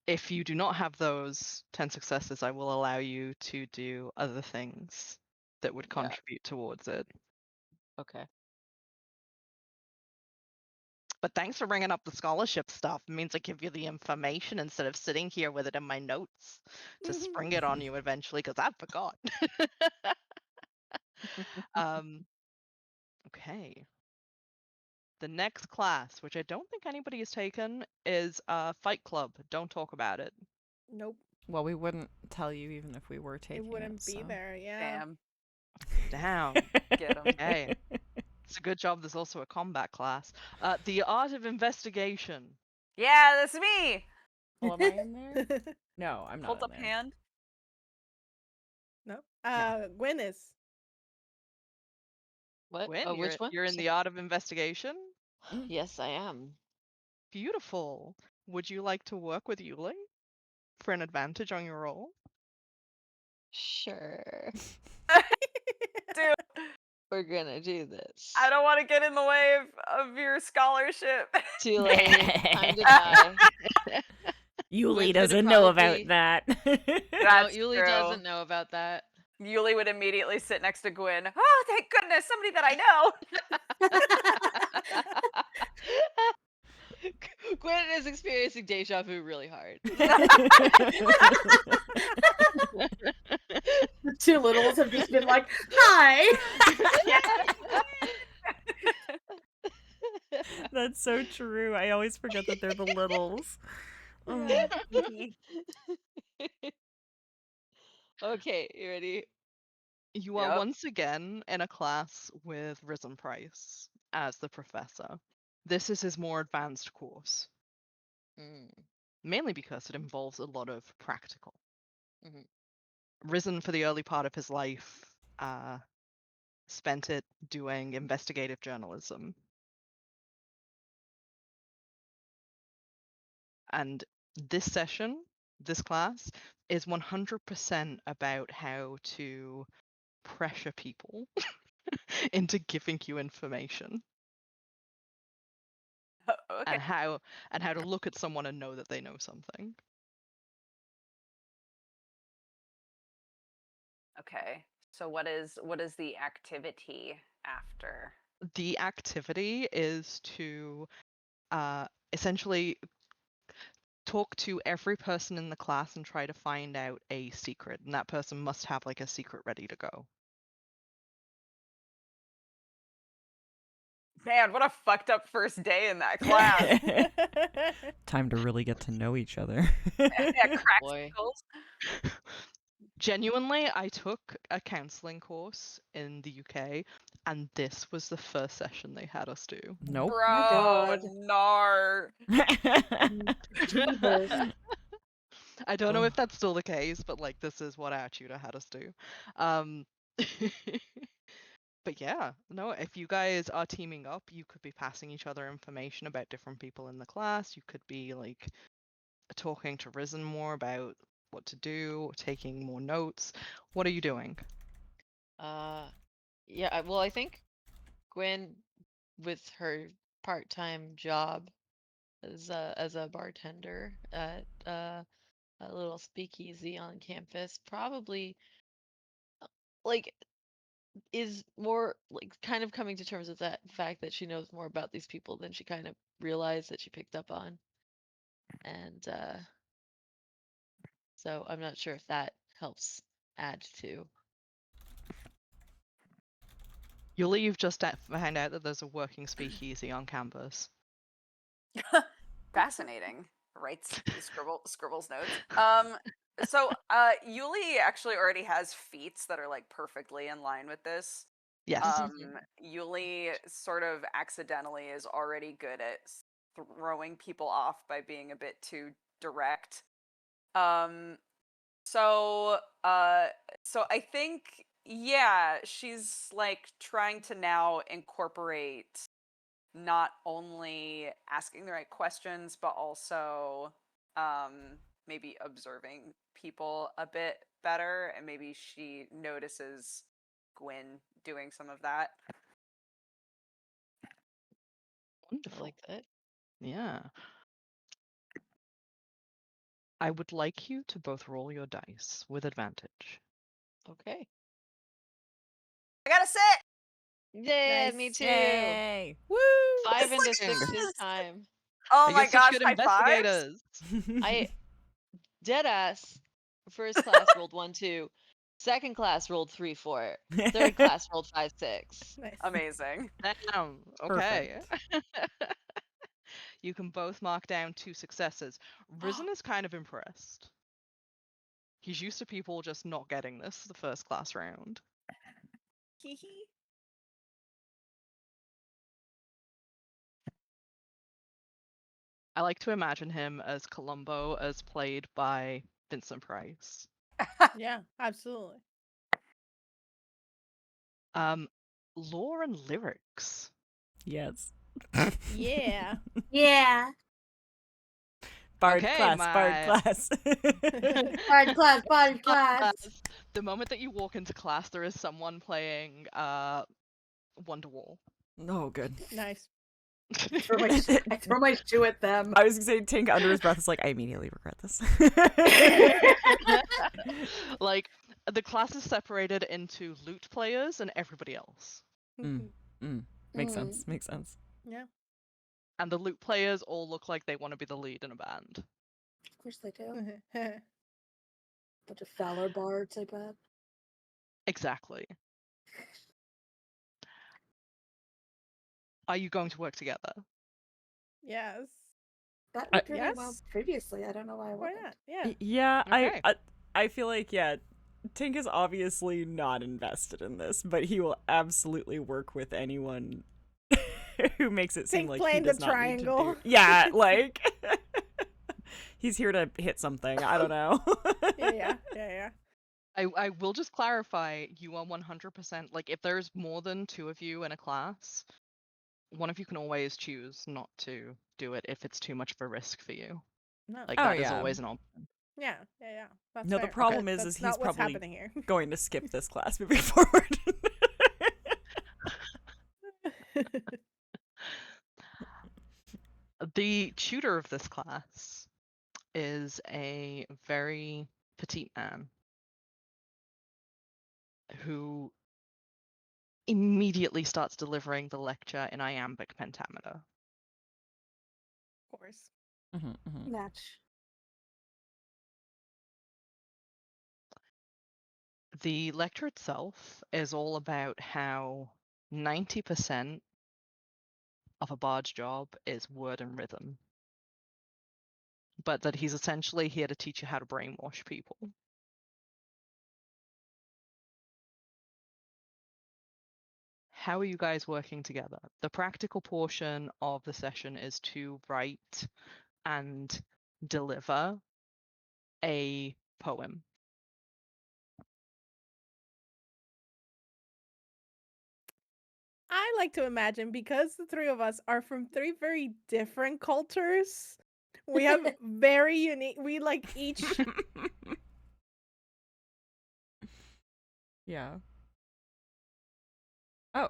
If you do not have those 10 successes, I will allow you to do other things that would Yeah. contribute towards it. Okay. But thanks for bringing up the scholarship stuff. It means I give you the information instead of sitting here with it in my notes to spring it on you eventually, because I forgot. Okay. The next class, which I don't think anybody has taken, is Fight Club. Don't talk about it. Nope. Well, we wouldn't tell you even if we were taking It wouldn't be so. there, yeah. Damn. Damn. Get 'em. Okay. It's a good job there's also a combat class. The Art of Investigation. Yeah, that's me. Well, am I in there? No, I'm not Hold in up there. hand. No. Gwyn is. What? Gwyn, Oh, which one? you're in the Art of Investigation? Yes, I am. Beautiful. Would you like to work with Yulie for an advantage on your roll? Sure. Dude, We're gonna do this. I don't want to get in the way of your scholarship. Too late. Time to die. Yulie Gwyn's gonna doesn't know probably about that. That's no, Yulie true. doesn't know about that. Yulie would immediately sit next to Gwyn. Oh, thank goodness, somebody that I Gwyn is experiencing deja vu really hard. The 2 littles have just been like, "Hi." That's so true. I always forget that they're the littles. Oh. Okay, you ready? You are Yep. once again in a class with Risen Price as the professor. This is his more advanced course, mainly because it involves a lot of practical. Mhm. Risen, for the early part of his life, spent it doing investigative journalism. And this session, this class, is 100% about how to pressure people into giving you information. Okay. And how to look at someone and know that they know something. Okay. So what is the activity after? The activity is to essentially talk to every person in the class and try to find out a secret, and that person must have like a secret ready to go. Man, what a fucked up first day in that class. Time to really get to know each other. Yeah, crack Boy. skulls. Genuinely, I took a counseling course in the UK, and this was the first session they had us do. Nope. Bro, God. nar. Jesus. I don't know if that's still the case, but like this is what our tutor had us do. But yeah, no, if you guys are teaming up, you could be passing each other information about different people in the class. You could be like talking to Risen more about what to do, taking more notes. What are you doing? Yeah, well, I think Gwyn, with her part-time job as a bartender at a little speakeasy on campus, probably like is more like kind of coming to terms with that fact that she knows more about these people than she kind of realized that she picked up on. And so I'm not sure if that helps add to. Yulie, you've just found out that there's a working speakeasy on campus. Fascinating. Writes scribbles notes. So, Yulie actually already has feats that are like perfectly in line with this. Yes. Yulie sort of accidentally is already good at throwing people off by being a bit too direct. So I think, yeah, she's like trying to now incorporate not only asking the right questions, but also maybe observing people a bit better, and maybe she notices Gwynn doing some of that. I Wonderful. like that. Yeah. I would like you to both roll your dice with advantage. Okay. I got a sit. Yeah, me Nice. too. Yay! Woo! 5 into Dang. 6 this time. Oh You my guys such gosh, good high fives. investigators. I deadass. First class rolled 1, 2. Second class rolled 3, 4. Third class rolled 5, 6. Nice. Amazing. Damn. Okay. You can both mark down 2 successes. Risen is kind of impressed. He's used to people just not getting this the first class round. Hee hee. I like to imagine him as Columbo as played by Vincent Price. Yeah, absolutely. Lore and lyrics. Yes. Yeah. Yeah. Bard Okay, class, bard my- class. Bard class, bard class. The moment that you walk into class, there is someone playing Wonderwall. Oh, good. Nice. I throw my shoe at them. I was gonna say, Tink under his breath is like, I immediately regret this. Like, the class is separated into loot players and everybody else. Makes sense. Makes sense. Yeah. And the loot players all look like they want to be the lead in a band. Of course they do. Bunch of Fowler bards, I bet. Exactly. Are you going to work together? Yes. That worked really Yes. well previously. I don't know why I Why wouldn't. not? Yeah. Yeah, Okay. I feel like, yeah, Tink is obviously not invested in this, but he will absolutely work with anyone who makes it seem Tink like he playing the does not need to triangle. do. Yeah, like he's here to hit something. I don't know. Yeah. I will just clarify, you are 100%, like, if there's more than 2 of you in a class, one of you can always choose not to do it if it's too much of a risk for you. No. Like, Oh, that is yeah. always an option. Yeah. That's No, the fair. problem But is that's he's not what's probably happening here. going to skip this class moving forward. The tutor of this class is a very petite man who immediately starts delivering the lecture in iambic pentameter. Of course. Match. The lecture itself is all about how 90% of a bard's job is word and rhythm, but that he's essentially here to teach you how to brainwash people. How are you guys working together? The practical portion of the session is to write and deliver a poem. I like to imagine, because the three of us are from 3 very different cultures, we have very unique. We like each. Yeah. Oh.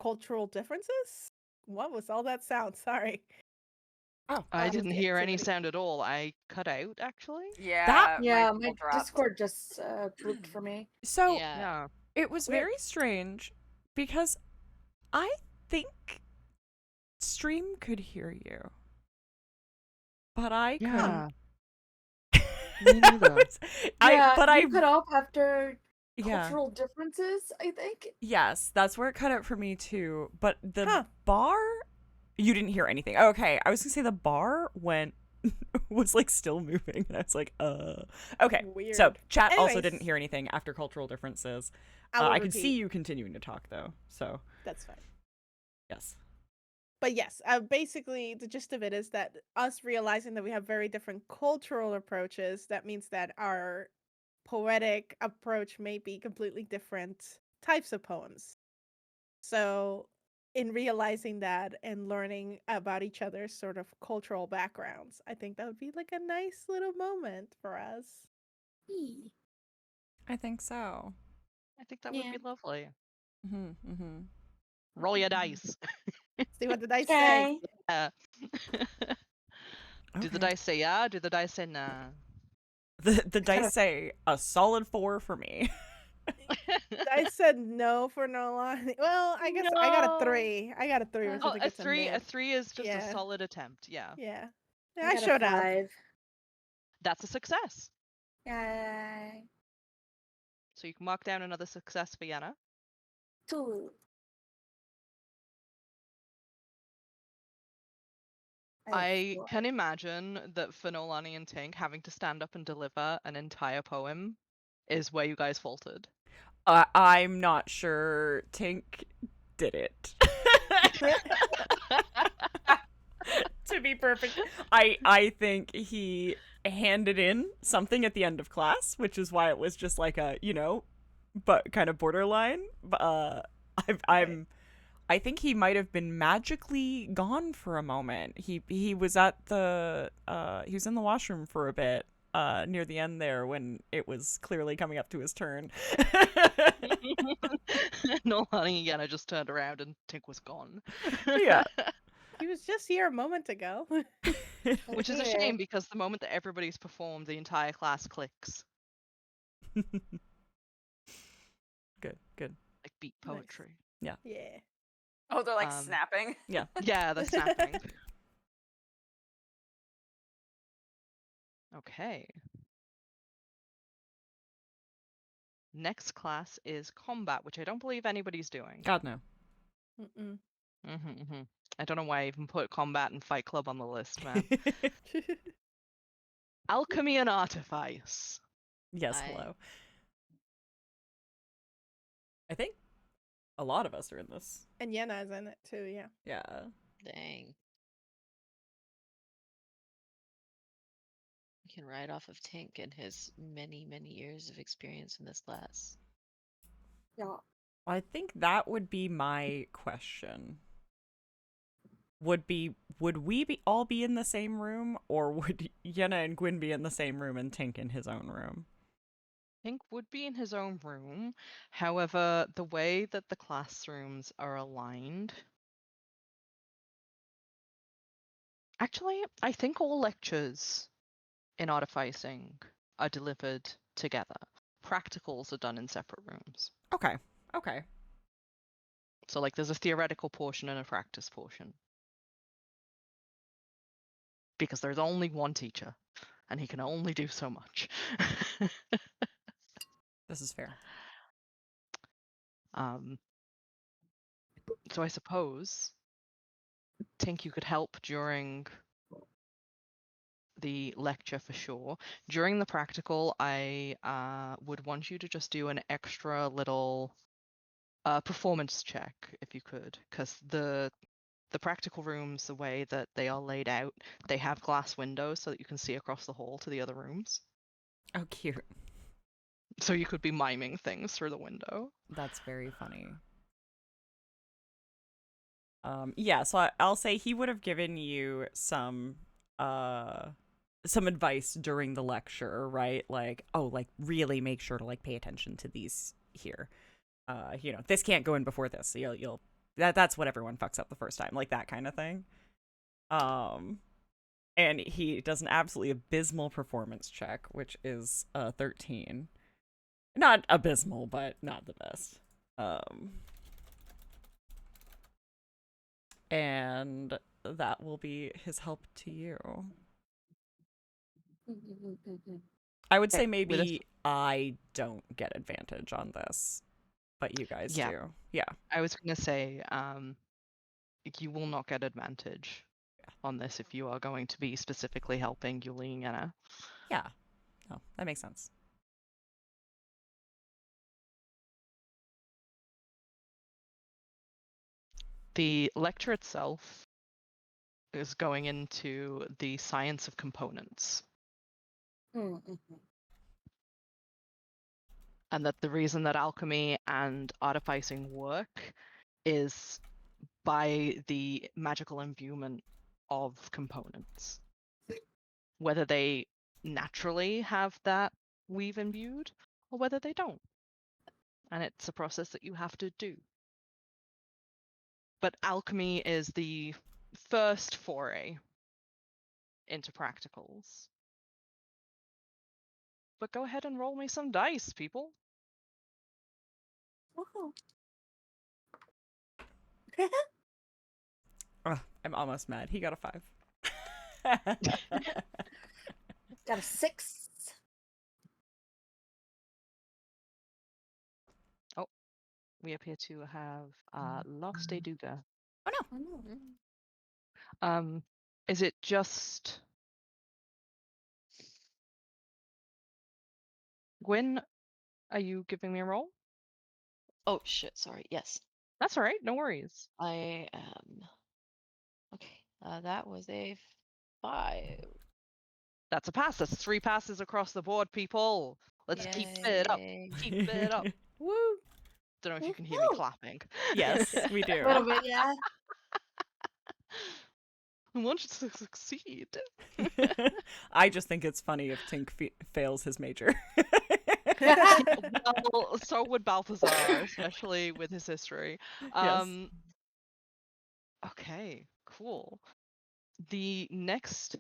Cultural differences? What was all that sound? Sorry. Oh. I was didn't the hear any activity. sound at all. I cut out, actually. Yeah, Yeah, my my dropped. Discord just blooped for me. So Yeah. Yeah. it was Weird. very strange because I think stream could hear you, but I couldn't. Yeah. Me neither. You cut off after yeah. cultural differences, I think. Yes, that's where it cut out for me too. But the Huh. bar, you didn't hear anything. Okay, I was gonna say the bar was like still moving, and I was like, Okay, Weird. so chat also Anyways. didn't hear anything after cultural differences. I will I can see repeat. you continuing to talk though, so That's fine. yes. But yes, basically the gist of it is that us realizing that we have very different cultural approaches, that means that our poetic approach may be completely different types of poems. So, in realizing that and learning about each other's sort of cultural backgrounds, I think that would be like a nice little moment for us. I think so. I think that would Yeah. be lovely. Mm-hmm. Roll your dice. See what the dice say. Okay. Yeah. Do the Okay. dice say yeah? Do the dice say nah? The dice say a solid 4 for me. I said no for Noelani. Well, I guess I got a No. 3. I got a 3, which Oh, I think a it's a three. A mid. 3 is just a Yeah. solid attempt. Yeah. Yeah. I I got showed a up. 5. That's a success. Yay. So you can mark down another success for Yenna. 2. I can imagine that for Noelani and Tink, having to stand up and deliver an entire poem is where you guys faltered. I'm not sure Tink did it. To be perfect, I think he handed in something at the end of class, which is why it was just like a, but kind of borderline. I think he might have been magically gone for a moment. He was at he was in the washroom for a bit near the end there when it was clearly coming up to his turn. Noelani and Yenna just turned around and Tink was gone. Yeah. He was just here a moment ago. Which is a shame because the moment that everybody's performed, the entire class clicks. Good. Like beat Nice. poetry. Yeah. Oh, they're like snapping. Yeah. Yeah, the snapping. Okay. Next class is combat, which I don't believe anybody's doing. God no. Mm-mm. I don't know why I even put combat and Fight Club on the list, man. Alchemy and artifice. Yes, hello. I think a lot of us are in this. And Yenna's in it too, yeah. Yeah. Dang. You can ride off of Tink and his many, many years of experience in this class. Yeah. I think that would be my question. Would we all be in the same room, or would Yenna and Gwynn be in the same room and Tink in his own room? Tink would be in his own room. However, the way that the classrooms are aligned. Actually, I think all lectures in artificing are delivered together. Practicals are done in separate rooms. Okay. So, like, there's a theoretical portion and a practice portion. Because there's only one teacher, and he can only do so much. This is fair. So I suppose, Tink, you could help during the lecture for sure. During the practical, I would want you to just do an extra little performance check, if you could, because the practical rooms, the way that they are laid out, they have glass windows so that you can see across the hall to the other rooms. Oh, cute. So you could be miming things through the window. That's very funny. Yeah, so I'll say he would have given you some advice during the lecture, right? Like, really make sure to like pay attention to these here. This can't go in before this. So you'll that's what everyone fucks up the first time, like that kind of thing. And he does an absolutely abysmal performance check, which is 13. Not abysmal, but not the best. And that will be his help to you. I would say Okay, with maybe I don't get advantage on this, but you guys Yeah. do. Yeah. I was gonna say, you will not get advantage on this if you are going to be specifically helping Yulie and Yenna. Yeah. No, that makes sense. The lecture itself is going into the science of components, Mm-hmm. and that the reason that alchemy and artificing work is by the magical imbuement of components. Whether they naturally have that weave imbued, or whether they don't. And it's a process that you have to do. But alchemy is the first foray into practicals. But go ahead and roll me some dice, people. Oh. Ugh, I'm almost mad. He got a 5. Got a 6. We appear to have lost a Duga. Oh no. Oh no. Is it just Gwynn? Are you giving me a roll? Oh shit, sorry. Yes. That's all right, no worries. I am. Okay. That was a 5. That's a pass. That's 3 passes across the board, people. Let's keep it up. Yay. Keep it up. Woo. Don't know if you can hear me Woohoo! clapping. Yes, we A do. little bit, yeah. I want you to succeed. I just think it's funny if Tink fails his major. Well, so would Balthazar, especially with his history. Yes. Okay, cool. The next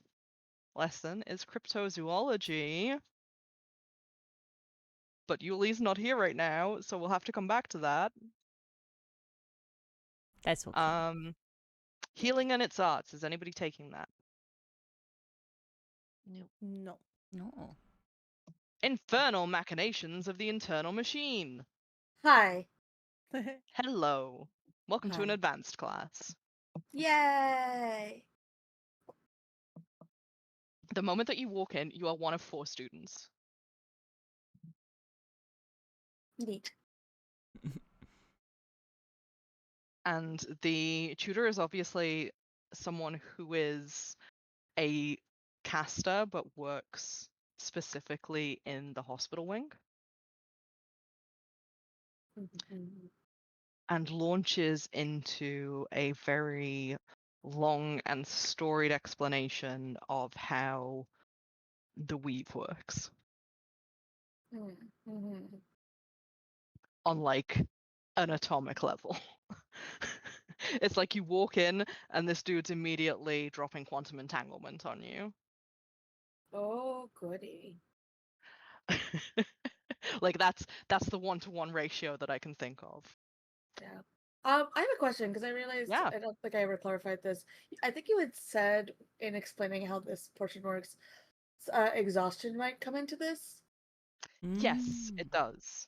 lesson is cryptozoology. But Yulie's not here right now, so we'll have to come back to that. That's okay. Healing and its arts. Is anybody taking that? Nope. No. No. Infernal machinations of the internal machine. Hi. Hello. Welcome to an Hi. advanced class. Yay. The moment that you walk in, you are one of 4 students. Neat. And the tutor is obviously someone who is a caster but works specifically in the hospital wing Mm-hmm. and launches into a very long and storied explanation of how the weave works Mm-hmm. on like an atomic level. It's like you walk in and this dude's immediately dropping quantum entanglement on you. Oh, goody. Like that's the 1-to-1 ratio that I can think of. Yeah. I have a question because I realized Yeah. I don't think I ever clarified this. I think you had said in explaining how this portion works, exhaustion might come into this. Yes, it does.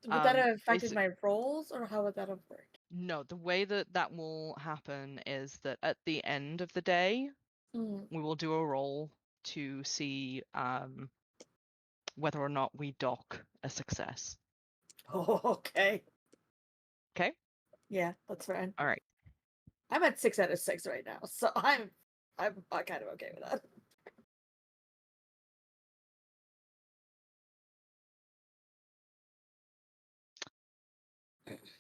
Would that have affected basic- my roles, or how would that have worked? No, the way that that will happen is that at the end of the day, Mm. we will do a roll to see whether or not we dock a success. Oh, okay. Okay? Yeah, that's fine. All right. I'm at 6 out of 6 right now, so I'm kind of okay with that.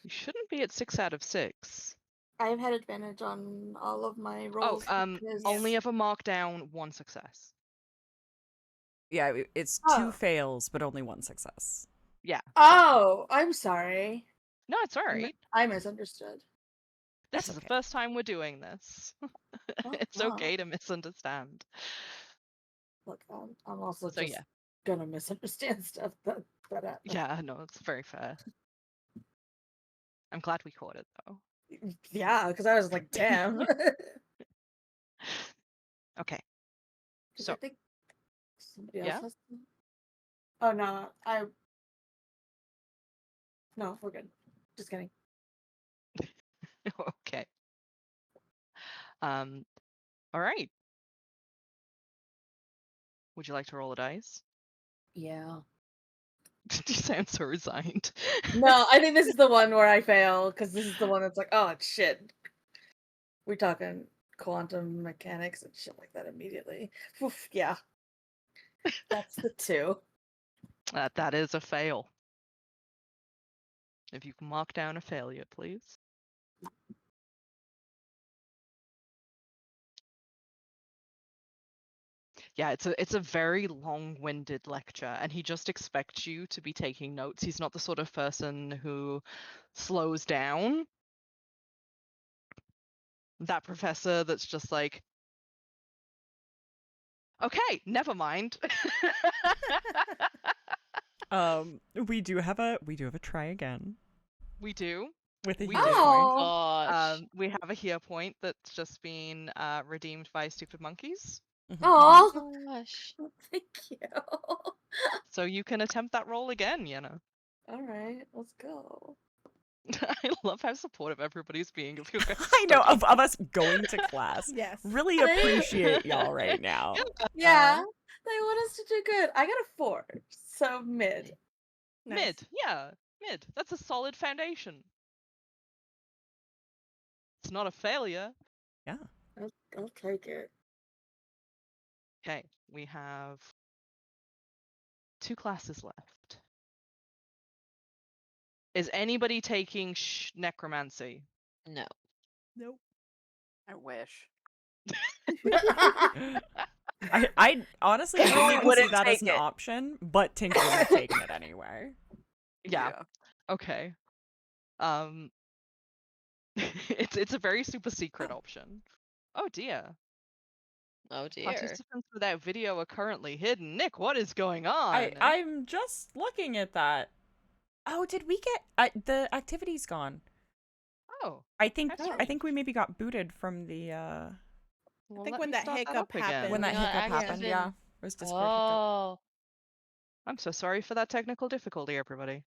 You shouldn't be at 6 out of 6. I've had advantage on all of my Oh, rolls. because- only ever mark down 1 success. Yeah, it's 2 Oh. fails, but only 1 success. Yeah. Oh, I'm sorry. No, it's all right. I misunderstood. This That's is the okay. first time we're doing this. It's wow. okay to misunderstand. Look, I'm also So just yeah. gonna misunderstand stuff that happens. Yeah, no, it's very fair. I'm glad we caught it though. Yeah, because I was like, damn. Okay. 'Cause So I think somebody else yeah? has. Oh no, no, we're good. Just kidding. Okay. All right. Would you like to roll a dice? Yeah. You sound so resigned. No, I think this is the one where I fail because this is the one that's like, oh shit. We're talking quantum mechanics and shit like that immediately. Oof, yeah. That's the 2. That is a fail. If you can mark down a failure, please. Yeah, it's a very long-winded lecture, and he just expects you to be taking notes. He's not the sort of person who slows down. That professor that's just like, okay, never mind. We do have a try again We do. with a We hero do. point. Oh, Gosh. We have a here point that's just been redeemed by stupid monkeys. oh, Gosh. thank you. So you can attempt that roll again, Yenna. All right, let's go. I love how supportive everybody's being of your I know of us going to class. Yes. Really appreciate y'all right now. Yeah, they want us to do good. I got a 4, so mid. Nice. Mid, yeah, mid. That's a solid foundation. It's not a failure. Yeah. I'll take it. Okay, we have 2 classes left. Is anybody taking necromancy? No. Nope. I wish. I honestly didn't even see Wouldn't that as take an it. option, but Tink would have taken it anyway. Yeah. Okay. It's a very super secret option. Oh dear. Oh dear. Participants without video are currently hidden. Nick, what is going on? I'm just looking at that. Oh, did we get the activity's gone? Oh, I think that's I think we maybe got booted from the well, I think let when me that start hiccup up again. happened. when that We got hiccup happened. active Yeah, in- it was Discord hiccup. Oh. I'm so sorry for that technical difficulty, everybody.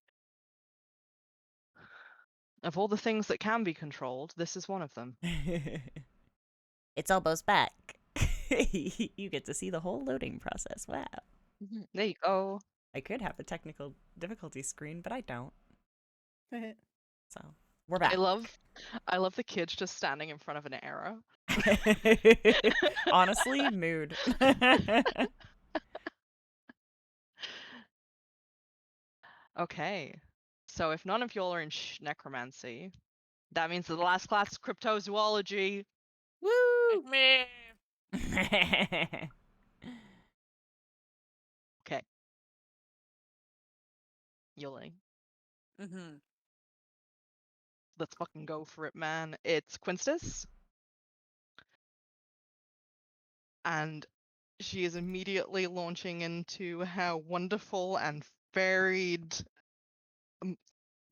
Of all the things that can be controlled, this is one of them. It's almost back. You get to see the whole loading process. Wow. There you go. I could have a technical difficulty screen, but I don't. Nice. So we're back. I love the kids just standing in front of an arrow. Honestly, mood. Okay. So if none of y'all are in necromancy, that means that the last class is cryptozoology. Woo! Me. Okay. Yulie. Mm-hmm. Let's fucking go for it, man. It's Quinstis. And she is immediately launching into how wonderful and varied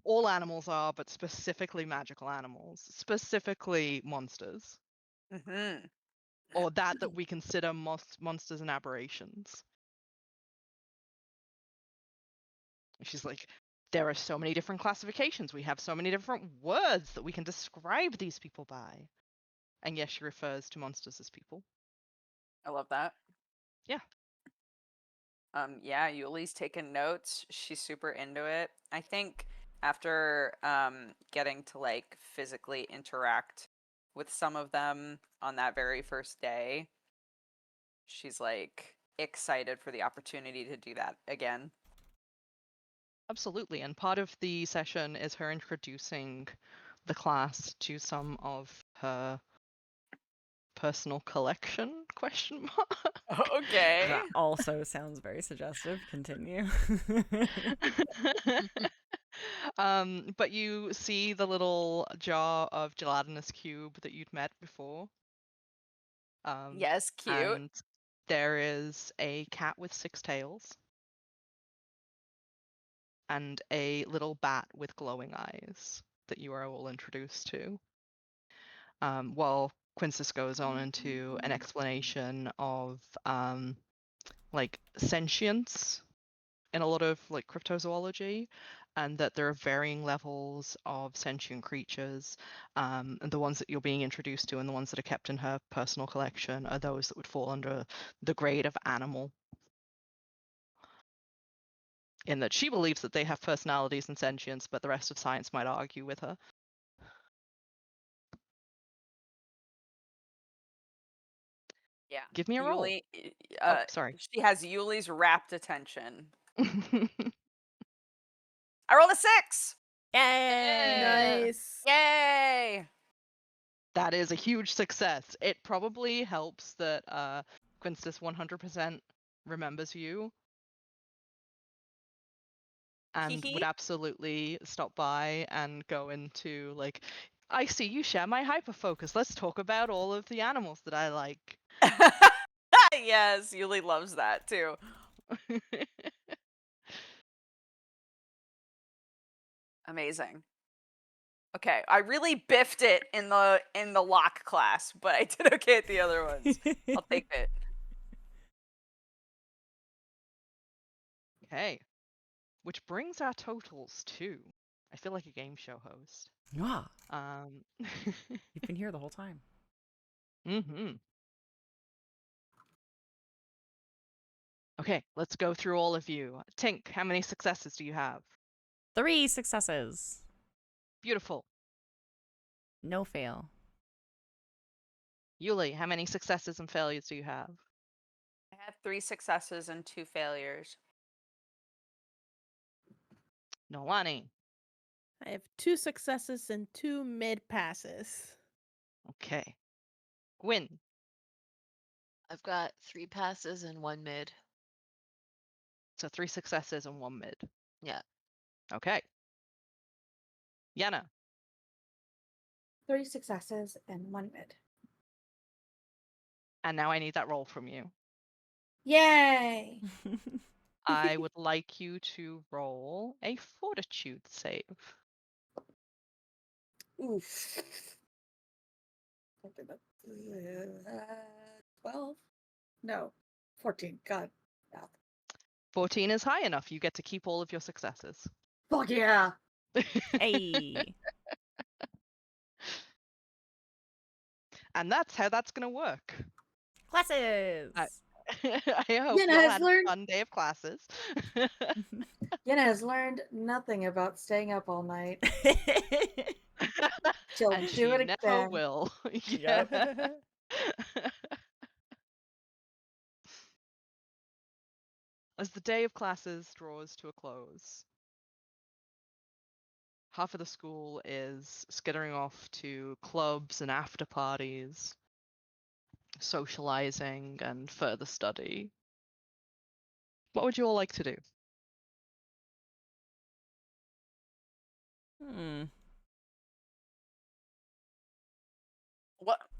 all animals are, but specifically magical animals, specifically monsters, Mm-hmm. or that we consider monsters and aberrations. She's like, there are so many different classifications. We have so many different words that we can describe these people by. And yes, she refers to monsters as people. I love that. Yeah. Yeah, Yulie's taking notes. She's super into it. I think after getting to like physically interact with some of them on that very first day, she's like excited for the opportunity to do that again. Absolutely. And part of the session is her introducing the class to some of her personal collection, question mark. Okay. That also sounds very suggestive. Continue. But you see the little jar of gelatinous cube that you'd met before. Yes, cute. And there is a cat with 6 tails. And a little bat with glowing eyes that you are all introduced to. While Quintus goes on into an explanation of like sentience in a lot of like cryptozoology, and that there are varying levels of sentient creatures. And the ones that you're being introduced to and the ones that are kept in her personal collection are those that would fall under the grade of animal. In that she believes that they have personalities and sentience, but the rest of science might argue with her. Yeah. Give me a roll. Yulie, Oh, sorry. she has Yulie's rapt attention. I rolled a 6. Yay! Nice. Yay! That is a huge success. It probably helps that Quinstis 100% remembers you and would absolutely stop by and go into like, I see you share my hyperfocus. Let's talk about all of the animals that I like. Yes, Yulie loves that too. Amazing. Okay, I really biffed it in the lock class, but I did okay at the other ones. I'll take it. Okay. Which brings our totals to, I feel like a game show host. Ah, You've you've been here the whole time. Mm-hmm. Okay, let's go through all of you. Tink, how many successes do you have? 3 successes. Beautiful. No fail. Yulie, how many successes and failures do you have? I have 3 successes and 2 failures. Noelani. I have 2 successes and 2 mid passes. Okay. Gwynn. I've got 3 passes and 1 mid. So 3 successes and 1 mid. Yeah. Okay. Yenna. 3 successes and 1 mid. And now I need that roll from you. Yay! I would like you to roll a fortitude save. Oof. 12? No. 14. God. Math. 14 is high enough. You get to keep all of your successes. Fuck yeah! Hey. And that's how that's going to work. Classes. I hope Yenna you all has had learned- a fun day of classes. Yenna has learned nothing about staying up all night. She'll And do she it never again. will. Yep. As the day of classes draws to a close, half of the school is skittering off to clubs and after parties, socializing and further study. What would you all like to do?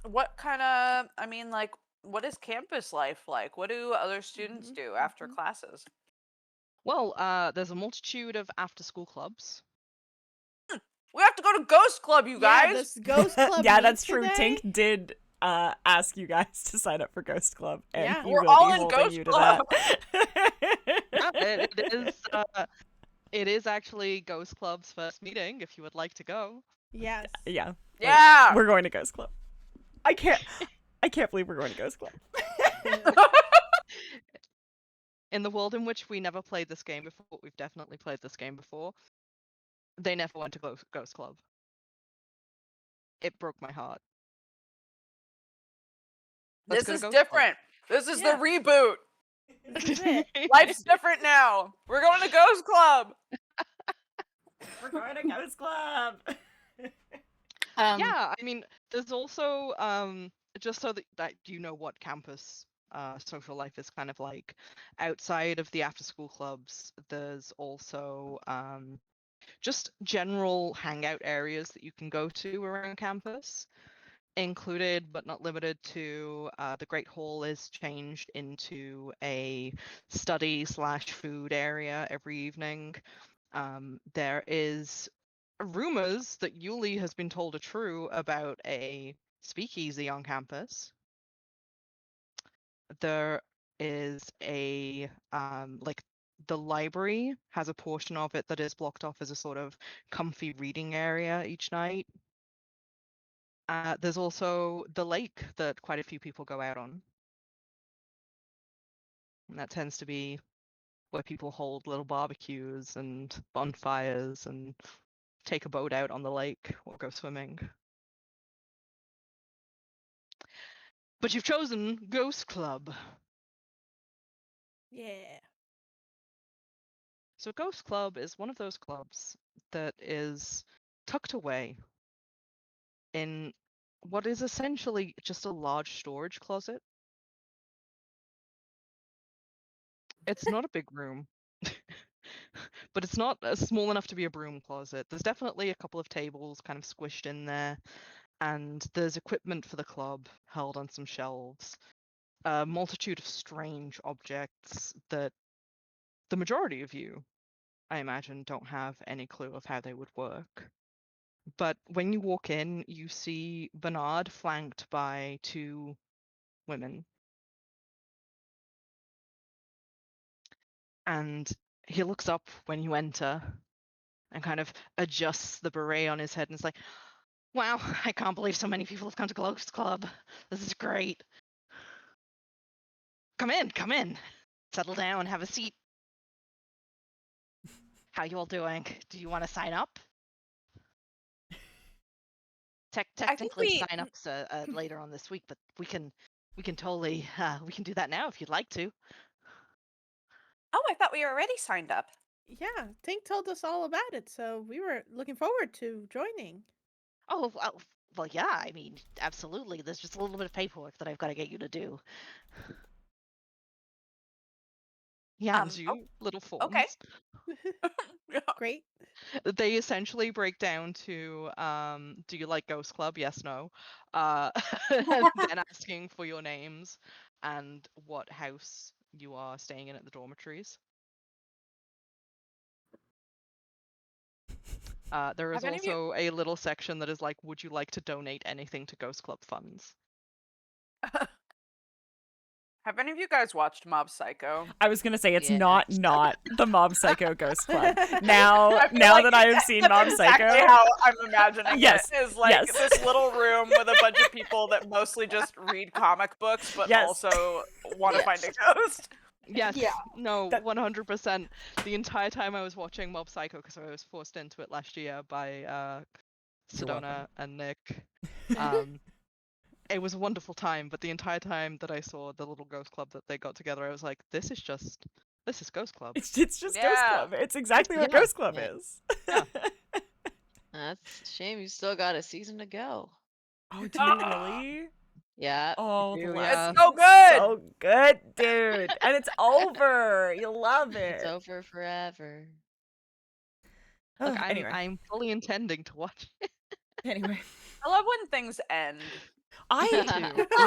What kind of, I mean, like, what is campus life like? What do other students do after classes? Well, there's a multitude of after-school clubs. We have to go to Ghost Club, you Yeah, guys. this Ghost Club. Yeah, meet that's true. today? Tink did ask you guys to sign up for Ghost Club, and Yeah. he We're will all be in holding Ghost you to Club. that. It is actually Ghost Club's first meeting, if you would like to go. Yes. Yeah. Yeah. We're going to Ghost Club. I can't believe we're going to Ghost Club. In the world in which we never played this game before, but we've definitely played this game before, they never went to Ghost Club. It broke my heart. Let's This go to is Ghost different. This is Yeah. the reboot. This is it. Life's different now. We're going to Ghost Club. We're going to Ghost Club. Yeah, I mean, there's also just so that you know what campus social life is kind of like. Outside of the after-school clubs, there's also just general hangout areas that you can go to around campus. Included but not limited to the Great Hall is changed into a study/food area every evening. There is rumors that Yulie has been told are true about a speakeasy on campus. There is a like the library has a portion of it that is blocked off as a sort of comfy reading area each night. There's also the lake that quite a few people go out on. And that tends to be where people hold little barbecues and bonfires and take a boat out on the lake or go swimming. But you've chosen Ghost Club. Yeah. So Ghost Club is one of those clubs that is tucked away in what is essentially just a large storage closet. It's not a big room, but it's not small enough to be a broom closet. There's definitely a couple of tables kind of squished in there, and there's equipment for the club held on some shelves. A multitude of strange objects that the majority of you, I imagine, don't have any clue of how they would work. But when you walk in, you see Bernard flanked by two women. And he looks up when you enter and kind of adjusts the beret on his head and is like, wow, I can't believe so many people have come to Ghost Club. This is great. Come in. Settle down, have a seat. How you all doing? Do you want to sign up? Technically, sign-ups later on this week, but we can totally we can do that now if you'd like to. Oh, I thought we were already signed up. Yeah, Tink told us all about it, so we were looking forward to joining. Oh, well, yeah, I mean, absolutely. There's just a little bit of paperwork that I've got to get you to do. He hands you little forms. Okay. Great. They essentially break down to, do you like Ghost Club? Yes, no. And then asking for your names and what house you are staying in at the dormitories. There is also a little section that is like, would you like to donate anything to Ghost Club funds? Have any of you guys watched Mob Psycho? I was gonna say it's Yes. not the Mob Psycho Ghost Club. Now that I have seen Mob Psycho, exactly how I'm imagining Yes, it is like yes. this little room with a bunch of people that mostly just read comic books, but Yes. also want to find a ghost. Yes. Yeah. No, That- 100%. The entire time I was watching Mob Psycho, because I was forced into it last year by You're Sedona welcome. and Nick. It was a wonderful time, but the entire time that I saw the little ghost club that they got together, I was like, this is Ghost Club. It's just Ghost Yeah. Club. It's exactly what Yeah. Ghost Club Yeah. is. Yeah. That's a shame you still got a season to go. Oh, do you really? Yeah. Oh, you the do, last It's so good. So good, dude. And it's over. You love it. It's over forever. Look, Anyway. I'm fully intending to watch it. Anyway. I love when things end. I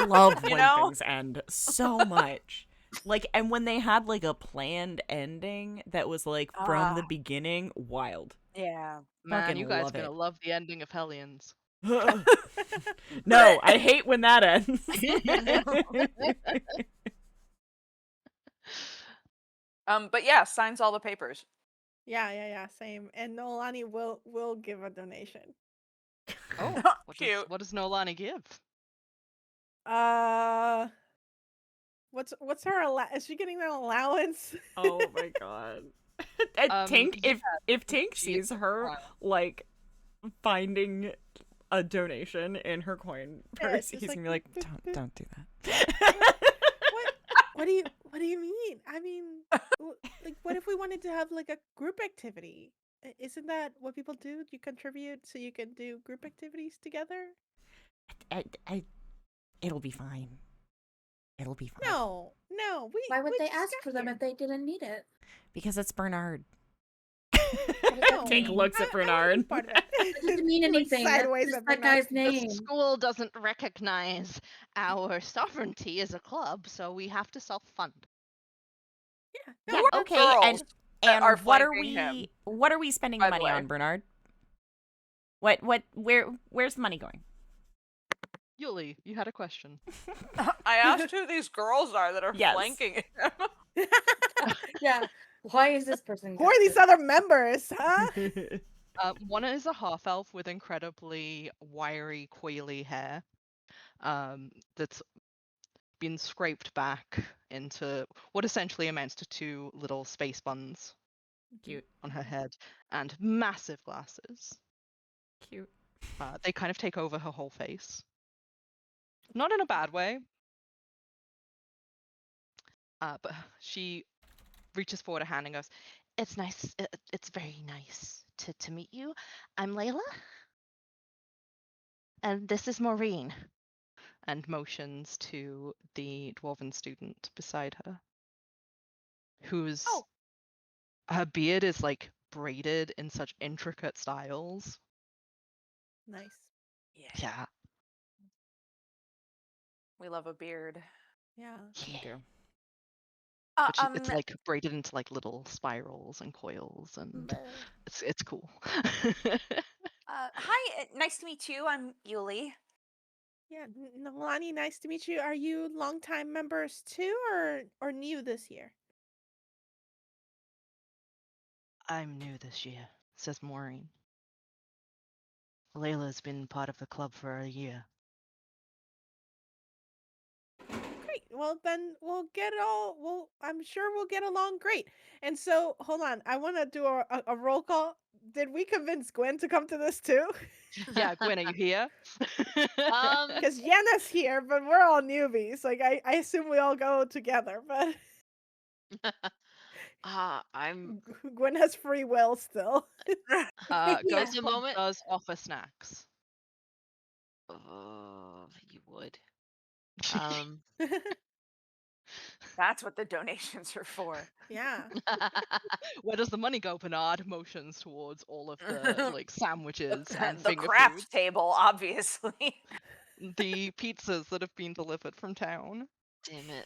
love You when know? things end so much. Like, and when they had like a planned ending that was like from the beginning, wild. Yeah. Man, Fucking you guys are love gonna it. love the ending of Hellions. No, I hate when that ends. But yeah, signs all the papers. Yeah, same. And Noelani will give a donation. Oh, Cute. what does Noelani give? What's her is she getting an allowance? Oh my god. And Tink, if Tink she sees her like finding a donation in her coin Yeah, purse, it's he's just gonna be like, like, don't do that. What do you mean? I mean, like, what if we wanted to have like a group activity? Isn't that what people do? You contribute so you can do group activities together? It'll be fine. It'll be fine. No. Why would we they just ask got for them here. if they didn't need it? Because it's Bernard. that Tink mean? looks at Bernard. It doesn't mean Like anything. That's sideways just at that Bernard. guy's The name. school doesn't recognize our sovereignty as a club, so we have to self-fund. Yeah. Who are Okay, girls that are what are flanking him, what are we spending by the the money way? on, Bernard? Where's the money going? Yulie, you had a question. I asked who these girls are that are Yes. flanking him. Yeah. Why is this person? Who are these other members, huh? One is a half elf with incredibly wiry, coily hair. That's been scraped back into what essentially amounts to two little space buns Cute. on her head, and massive glasses. Cute. They kind of take over her whole face. Not in a bad way. But she reaches forward a hand and goes, "It's nice. It's very nice to meet you. I'm Layla, and this is Maureen." And motions to the dwarven student beside her, whose Oh. her beard is like braided in such intricate styles. Nice. Yeah. We love a beard. Yeah. Me too. But it's like braided into like little spirals and coils, and it's cool. Hi, nice to meet you. I'm Yulie. Yeah, Noelani, nice to meet you. Are you longtime members too, or new this year? I'm new this year, says Maureen. Layla's been part of the club for a year. Great. Well, then we'll get it all. I'm sure we'll get along great. And so, hold on. I want to do a roll call. Did we convince Gwynn to come to this too? Yeah, Gwynn, are you here? Because Yenna's here, but we're all newbies. Like, I assume we all go together, but I'm Gwynn has free will still. Ghost the Club moment. does offer snacks. Oh, you would. That's what the donations are for. Yeah. Where does the money go, Bernard? Motions towards all of the like sandwiches and The finger craft foods. table, obviously. The pizzas that have been delivered from town. Damn it.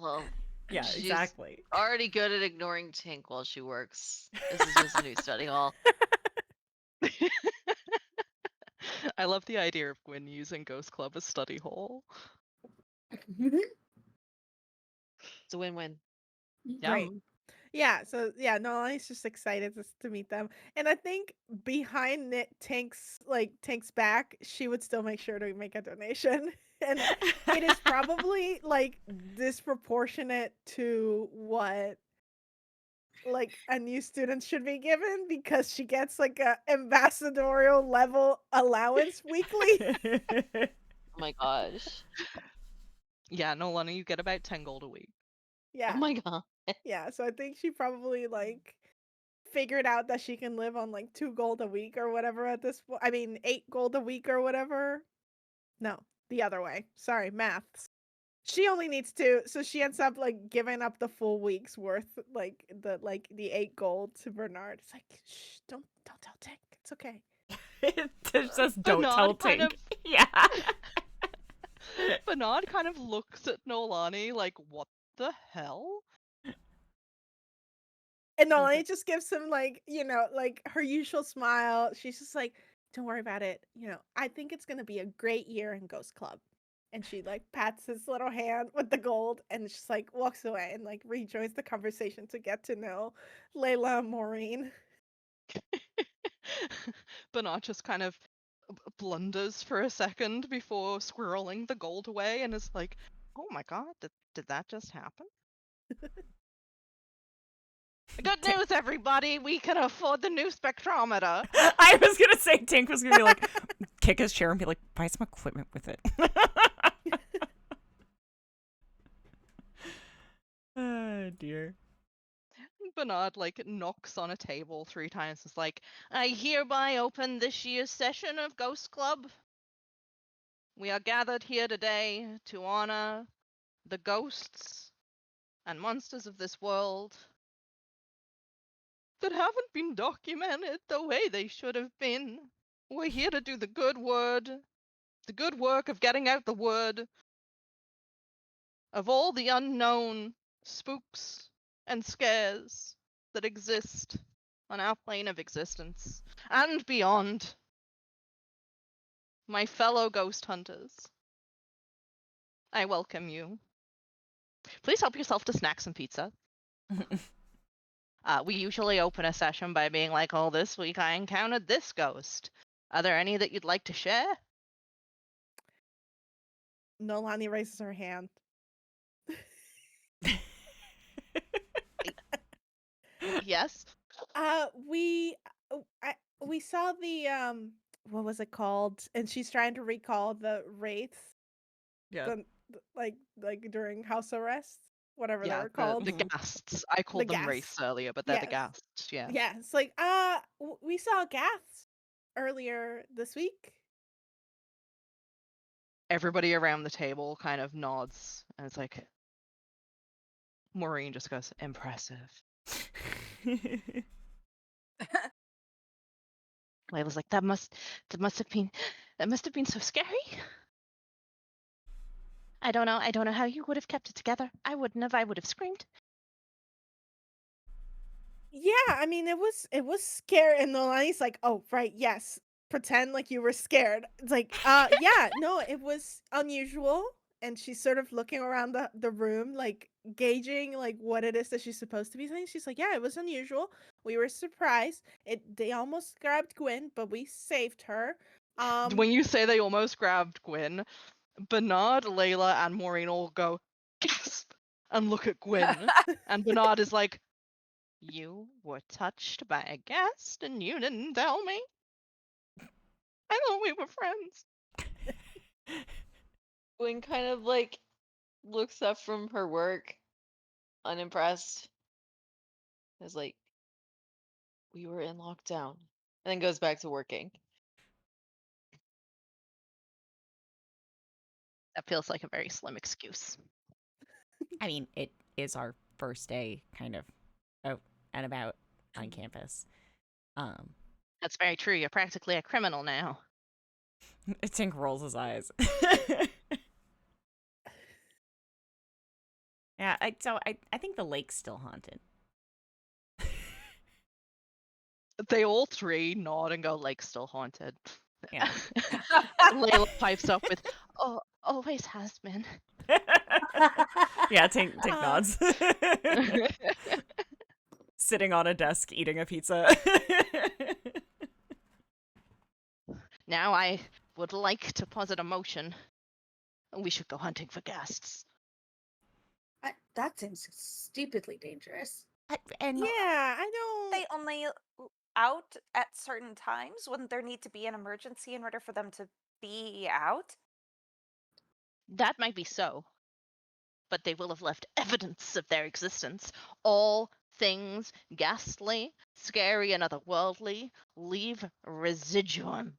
Well, Yeah, she's exactly. already good at ignoring Tink while she works. This is just a new study hall. I love the idea of Gwyn using Ghost Club as study hall. It's a win-win. Great. Yeah, so yeah, Noelani's just excited to meet them. And I think behind Tink's back, she would still make sure to make a donation. And it is probably like disproportionate to what like a new student should be given because she gets like a ambassadorial level allowance weekly. Oh my gosh. Yeah, Noelani, you get about 10 gold a week. Yeah. Oh my god. Yeah, so I think she probably like figured out that she can live on like 2 gold a week or whatever at this point. I mean, 8 gold a week or whatever. No, the other way. Sorry, maths. She only needs 2, so she ends up like giving up the full week's worth, like the 8 gold to Bernard. It's like, shh, don't tell Tink. It's okay. It just don't tell Bernard kind Tink. of- Yeah. Bernard kind of looks at Noelani like, what the hell? And Noelani just gives him like, like her usual smile. She's just like, don't worry about it. I think it's gonna be a great year in Ghost Club. And she like pats his little hand with the gold and just like walks away and like rejoins the conversation to get to know Layla and Maureen. Bernard just kind of blunders for a second before squirreling the gold away and is like, oh my god, did that just happen? Good news, everybody! We can afford the new spectrometer! I was gonna say Tink was gonna be like, kick his chair and be like, buy some equipment with it. Oh dear. Bernard like knocks on a table 3 times. It's like, I hereby open this year's session of Ghost Club. We are gathered here today to honor the ghosts and monsters of this world that haven't been documented the way they should have been. We're here to do the good work of getting out the word of all the unknown spooks and scares that exist on our plane of existence and beyond. My fellow ghost hunters, I welcome you. Please help yourself to snacks and pizza. We usually open a session by being like, "Oh, this week I encountered this ghost. Are there any that you'd like to share?" Noelani raises her hand. Yes. We we saw the what was it called? And she's trying to recall the wraiths. Yeah. Like during house arrest, whatever they Yeah, were the called. ghasts. I called them wraiths ghasts. earlier, but they're the Yes. ghasts. Yeah. Yeah, it's like we saw ghasts earlier this week. Everybody around the table kind of nods, and it's like Maureen just goes, "Impressive." Layla's like, that must have been so scary. I don't know how you would have kept it together. I wouldn't have. I would have screamed. Yeah, I mean it was scary, and Noelani's like, "Oh, right, yes. Pretend like you were scared." It's like, yeah, no, it was unusual." And she's sort of looking around the room, like gauging like what it is that she's supposed to be saying. She's like, "Yeah, it was unusual. We were surprised. They almost grabbed Gwynn, but we saved her." When you say they almost grabbed Gwynn, Bernard, Layla, and Maureen all go gasp and look at Gwynn, and Bernard is like, "You were touched by a ghast, and you didn't tell me. I thought we were friends." Gwynn kind of like looks up from her work, unimpressed. Is like, we were in lockdown, and then goes back to working. That feels like a very slim excuse. I mean, it is our first day kind of out and about on campus. That's very true. You're practically a criminal now. Tink rolls his eyes. Yeah, I think the lake's still haunted. They all three nod and go, "Lake's still haunted." Yeah. Layla pipes up with, "Oh, always has been." Yeah, Tink Uh, nods. Sitting on a desk eating a pizza. Now I would like to posit a motion. We should go hunting for ghasts. That seems stupidly dangerous. And yeah, I don't. They only out at certain times? Wouldn't there need to be an emergency in order for them to be out? That might be so, but they will have left evidence of their existence. All things ghastly, scary, and otherworldly leave residuum.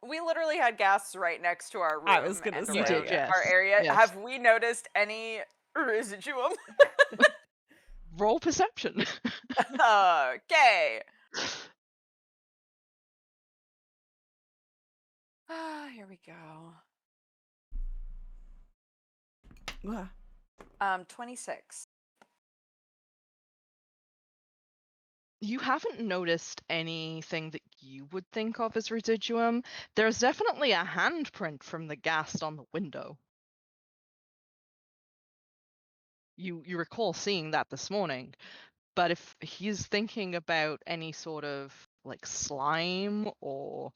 We literally had ghasts right next to our room. I was gonna and say, You did, around yes. our area. Yes. Have we noticed any residuum? Roll perception. Okay. Here we go. 26. You haven't noticed anything that you would think of as residuum. There's definitely a handprint from the ghast on the window. You recall seeing that this morning, but if he's thinking about any sort of like slime or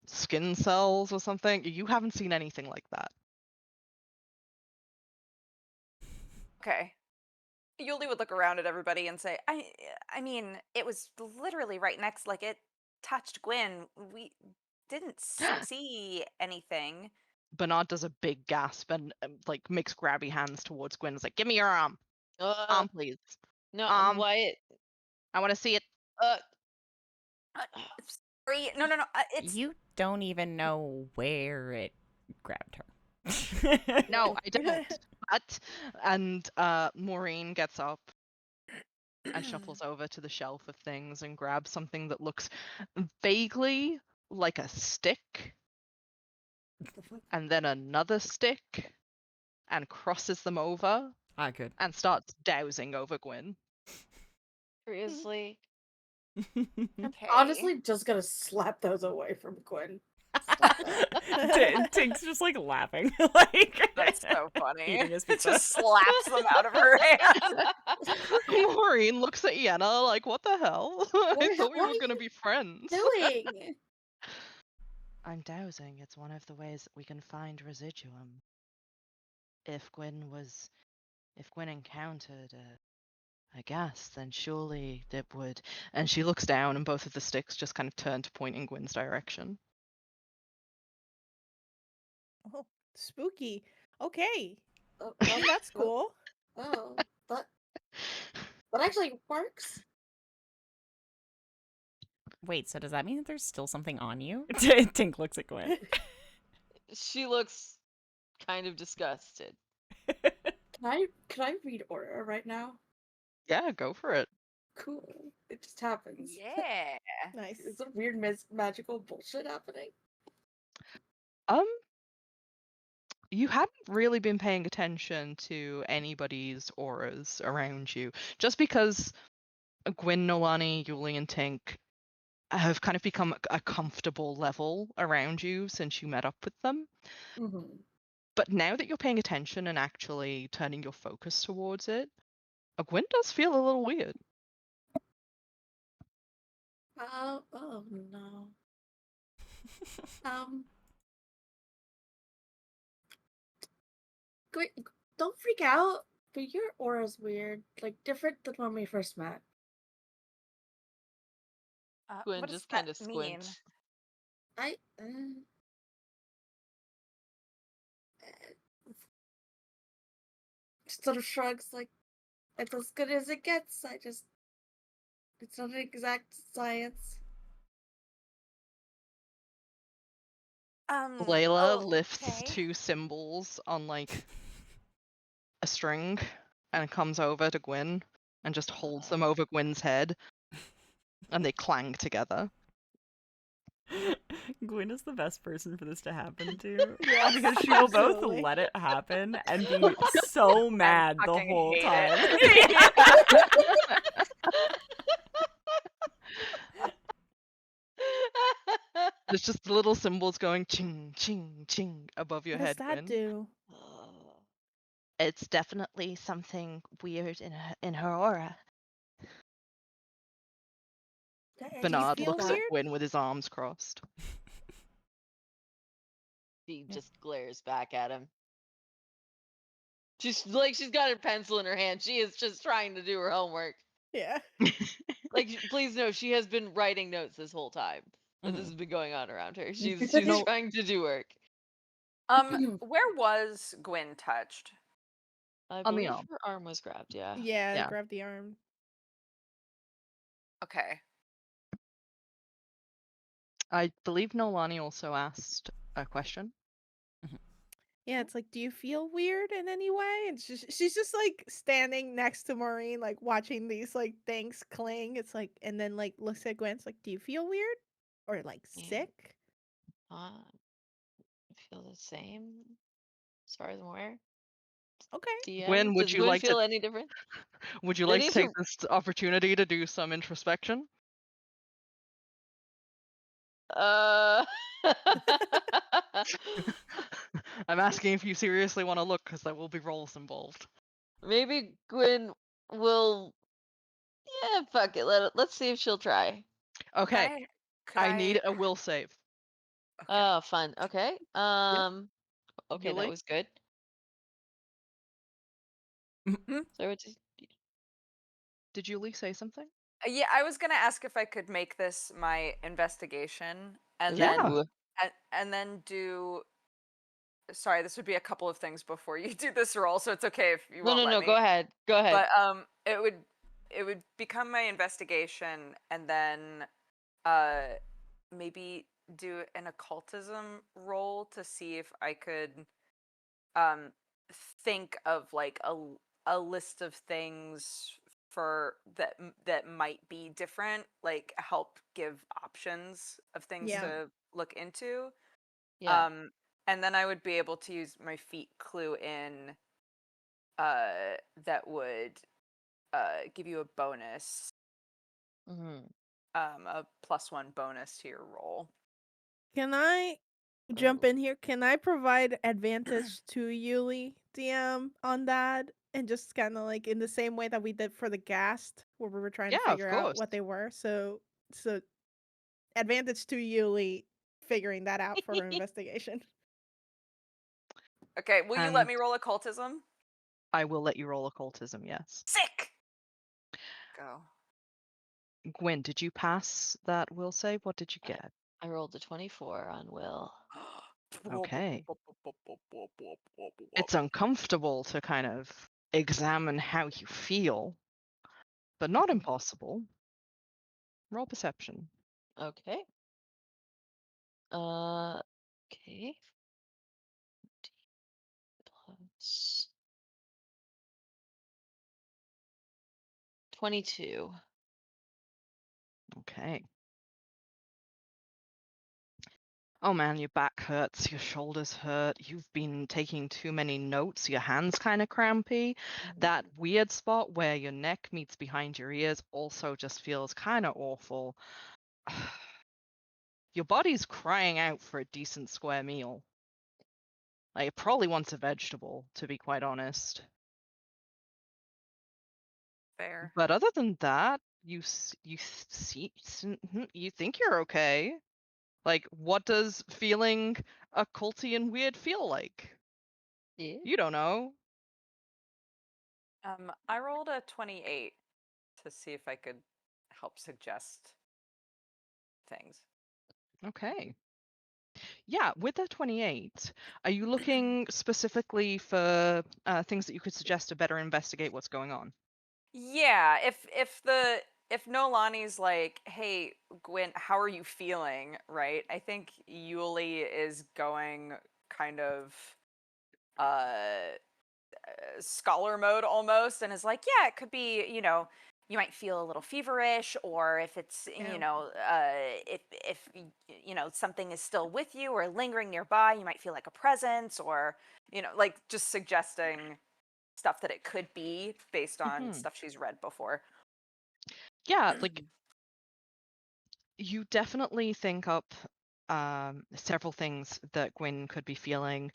skin cells or something, you haven't seen anything like that. Okay. Yulie would look around at everybody and say, I mean, it was literally right next, like it touched Gwynn. We didn't see anything. Bernard does a big gasp and like makes grabby hands towards Gwyn. It's like, "Give me your arm, please. No, What? I want to see it." Sorry, no. It's you don't even know where it grabbed her. No, I don't. But and Maureen gets up and shuffles over to the shelf of things and grabs something that looks vaguely like a stick, and then another stick, and crosses them over Good. and starts dousing over Gwyn. Seriously. okay. Honestly, just gonna slap those away from Gwyn. Stop it. Tink's just like laughing, like That's so funny. eating his It pizza. just slaps them out of her hand. Maureen looks at Yenna like, what the hell? I thought we what were are gonna you be friends. doing? I'm dowsing. It's one of the ways that we can find residuum. If Gwynn encountered a gas, then surely it would. And she looks down, and both of the sticks just kind of turn to point in Gwynn's direction. Oh, spooky. Okay. Oh, That's cool. Oh, that actually works. Wait, so does that mean that there's still something on you? Tink looks at Gwyn. She looks kind of disgusted. Can I read aura right now? Yeah, go for it. Cool. It just happens. Yeah. Nice. Is some weird magical bullshit happening? You hadn't really been paying attention to anybody's auras around you, just because Gwyn, Noelani, Yulie, and Tink have kind of become a comfortable level around you since you met up with them. Mm-hmm. But now that you're paying attention and actually turning your focus towards it, Gwyn does feel a little weird. Oh no. Wait, don't freak out. But your aura's weird, like different than when we first met. Gwyn What does just kind that of mean? squints. I sort of shrugs like it's as good as it gets. It's not an exact science. Layla lifts Okay. 2 symbols on like a string and comes over to Gwyn and just holds them over Gwyn's head, and they clang together. Gwyn is the best person for this to happen to. Yes, Because she will both absolutely. let it happen and be so mad the fucking whole hate time. There's just little symbols going ching, ching, ching above your What does head, that Gwyn. do? It's definitely something weird in her aura. Bernard feel looks weird? at Gwyn with his arms crossed. She just glares back at him. She's got her pencil in her hand. She is just trying to do her homework. Yeah. Like, please know, she has been writing notes this whole time that this Mhm. has been going on around her. She's No. trying to do work. Where was Gwyn touched? I On the believe arm. her arm was grabbed. Yeah. Yeah, Yeah. grab the arm. Okay. I believe Noelani also asked a question. Yeah, it's like, do you feel weird in any way? And she's just like standing next to Maureen, like watching these like things cling. It's like, and then like looks at Gwen. It's like, do you feel weird or like Yeah. sick? I feel the same as far as I'm aware. Okay. DM, Gwyn, would does you Gwyn like feel to any different? would you We like to need take to- this opportunity to do some introspection? I'm asking if you seriously want to look, because there will be rolls involved. Maybe Gwyn will. Yeah, fuck it. Let's see if she'll try. Okay, Could I need a will save. Okay. Oh, fun. Okay. Okay, that Yulie? was good. Mhm. So it's Did Yulie say something? Yeah, I was gonna ask if I could make this my investigation and Yeah. then do. Sorry, this would be a couple of things before you do this roll, so it's okay if you won't let no. me. Go ahead. Go ahead. But it would become my investigation and then maybe do an occultism roll to see if I could think of like a list of things for that might be different, like help give options of things Yeah. to look into. Yeah. And then I would be able to use my feat clue in that would give you a bonus, Mhm. a +1 bonus to your roll. Can I jump in here? Can I provide advantage to Yulie DM on that? And just kind of like in the same way that we did for the Ghast, where we were trying to Yeah, of figure out course. what they were. So advantage to Yulie figuring that out for her investigation. Okay, will you let And me roll occultism? I will let you roll occultism, yes. Sick. Go. Gwyn, did you pass that will save? What did you get? I rolled a 24 on will. Okay. It's uncomfortable to kind of examine how you feel, but not impossible. Roll perception. Okay. Okay. Plus 22. Okay. Oh man, your back hurts, your shoulders hurt, you've been taking too many notes, your hand's kind of crampy. That weird spot where your neck meets behind your ears also just feels kind of awful. Your body's crying out for a decent square meal. Like, it probably wants a vegetable, to be quite honest. Fair. But other than that, you think you're okay. Like, what does feeling occulty and weird feel like? Yeah. You don't know. I rolled a 28 to see if I could help suggest things. Okay. Yeah, with the 28, are you looking specifically for things that you could suggest to better investigate what's going on? Yeah, if Noelani's like, "Hey, Gwyn, how are you feeling?" Right? I think Yulie is going kind of uh scholar mode almost, and is like, "Yeah, it could be, you might feel a little feverish, or if it's, Yeah. if something is still with you or lingering nearby, you might feel like a presence, or like just suggesting stuff that it could be based on stuff she's read before." Yeah, like, you definitely think up several things that Gwyn could be feeling.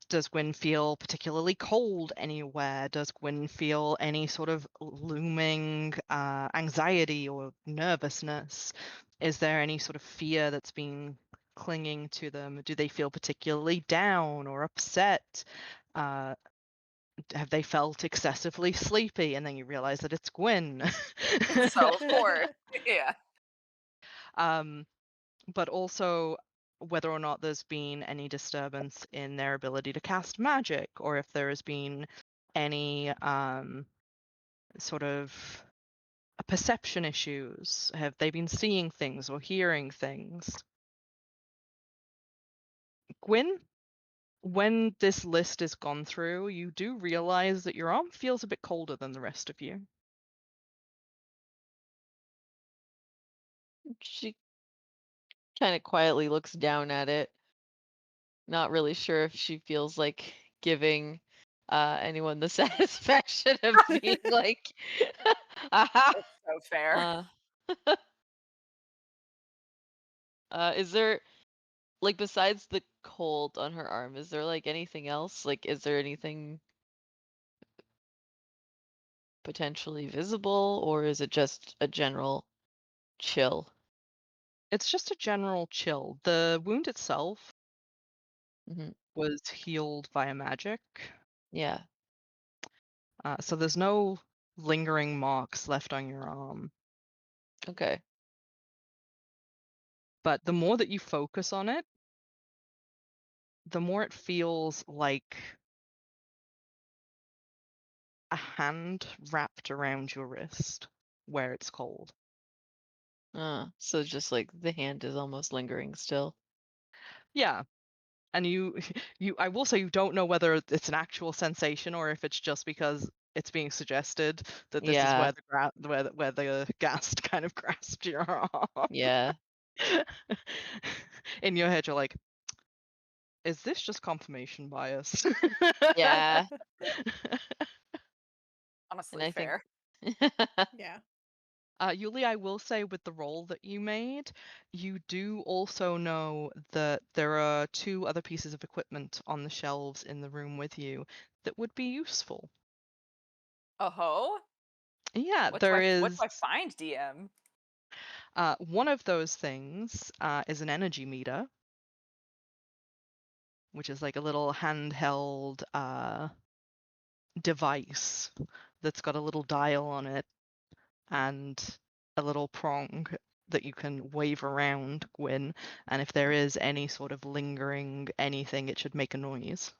Does Gwyn feel particularly cold anywhere? Does Gwyn feel any sort of looming anxiety or nervousness? Is there any sort of fear that's been clinging to them? Do they feel particularly down or upset? Have they felt excessively sleepy? And then you realize that it's Gwyn. So of course, yeah. But also whether or not there's been any disturbance in their ability to cast magic, or if there has been any sort of perception issues. Have they been seeing things or hearing things? Gwyn, when this list is gone through, you do realize that your arm feels a bit colder than the rest of you. She kind of quietly looks down at it. Not really sure if she feels like giving anyone the satisfaction of being like, aha. That's so fair. Is there, like, besides the cold on her arm, is there like anything else? Like, is there anything potentially visible, or is it just a general chill? It's just a general chill. The wound itself Hmm. was healed via magic. Yeah. So there's no lingering marks left on your arm. Okay. But the more that you focus on it, the more it feels like a hand wrapped around your wrist where it's cold. So just like the hand is almost lingering still. Yeah. And I will say you don't know whether it's an actual sensation or if it's just because it's being suggested that this is Yeah. where the ghast kind of grasped your arm. Yeah. In your head, you're like, is this just confirmation bias? Yeah. And Honestly, I think fair. Yeah. Yulie, I will say with the roll that you made, you do also know that there are 2 other pieces of equipment on the shelves in the room with you that would be useful. Oh, Yeah, what do there I what is. do I find, DM? One of those things is an energy meter, which is like a little handheld device that's got a little dial on it and a little prong that you can wave around, Gwyn, and if there is any sort of lingering anything, it should make a noise.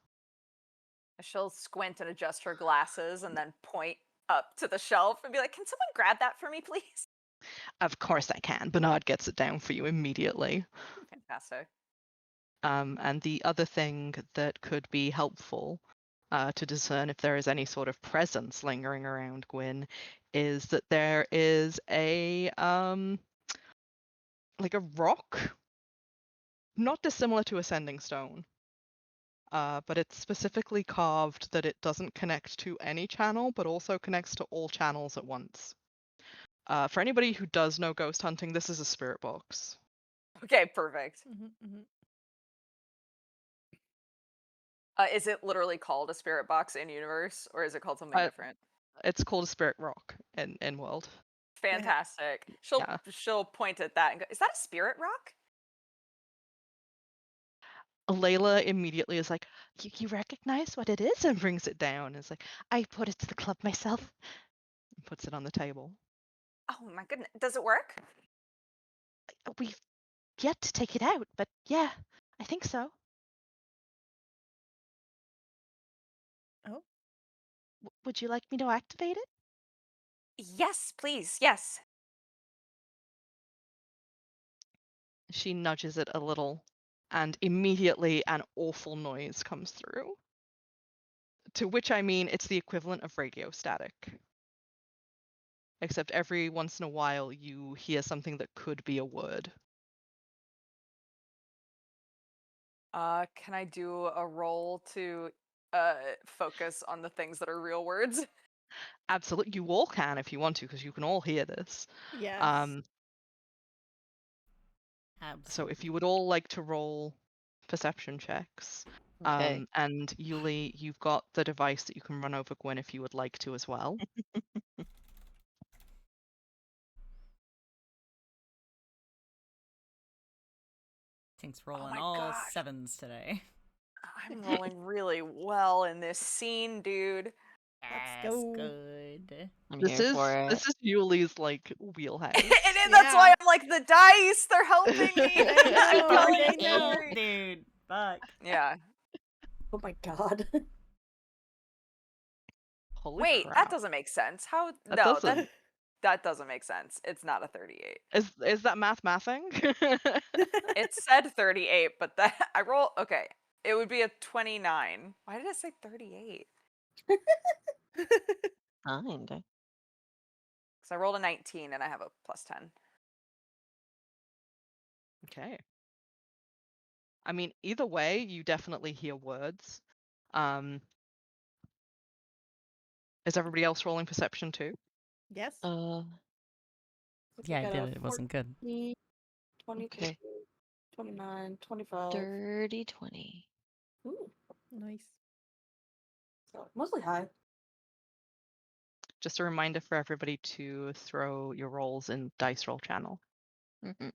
She'll squint and adjust her glasses and then point up to the shelf and be like, "Can someone grab that for me, please?" Of course I can. Bernard gets it down for you immediately. Fantastic. And the other thing that could be helpful to discern if there is any sort of presence lingering around Gwyn is that there is a like a rock, not dissimilar to a sending stone, but it's specifically carved that it doesn't connect to any channel, but also connects to all channels at once. For anybody who does know ghost hunting, this is a spirit box. Okay, perfect. Mm-hmm. Is it literally called a spirit box in universe, or is it called something different? It's called a spirit rock in world. Fantastic. Yeah. She'll point at that and go, "Is that a spirit rock?" Layla immediately is like, you recognize what it is, and brings it down. It's like, I put it to the club myself. And puts it on the table. Oh my goodness. Does it work? We've yet to take it out, but yeah, I think so. Oh. Would you like me to activate it? Yes, please. Yes. She nudges it a little, and immediately an awful noise comes through. To which I mean, it's the equivalent of radio static. Except every once in a while you hear something that could be a word. Can I do a roll to focus on the things that are real words? Absolutely, you all can if you want to, because you can all hear this. Yes. So if you would all like to roll perception checks, Okay. and Yulie, you've got the device that you can run over Gwyn if you would like to as well. Tink's Oh rolling my all gosh. 7s today. I'm rolling really well in this scene, dude. Let's That's go. good. I'm This here is for it. this is Yulie's like wheelhouse. And that's why Yeah. I'm like, the dice, they're helping me. I know, I'm feeling I so know. great. Dude, fuck. Yeah. Oh my god. Holy Wait, crap. that doesn't make sense. How? That No, doesn't. that doesn't make sense. It's not a 38. Is that mathing? It said 38, but that I roll. Okay, it would be a 29. Why did it say 38? Kind. Because I rolled a 19 and I have a plus 10. Okay. I mean, either way, you definitely hear words. Is everybody else rolling perception too? Yes. Yeah, I did. It wasn't good. 22, Okay. 29, 25. Dirty 20. Ooh, Nice. so mostly high. Just a reminder for everybody to throw your rolls in dice roll channel. Mhm.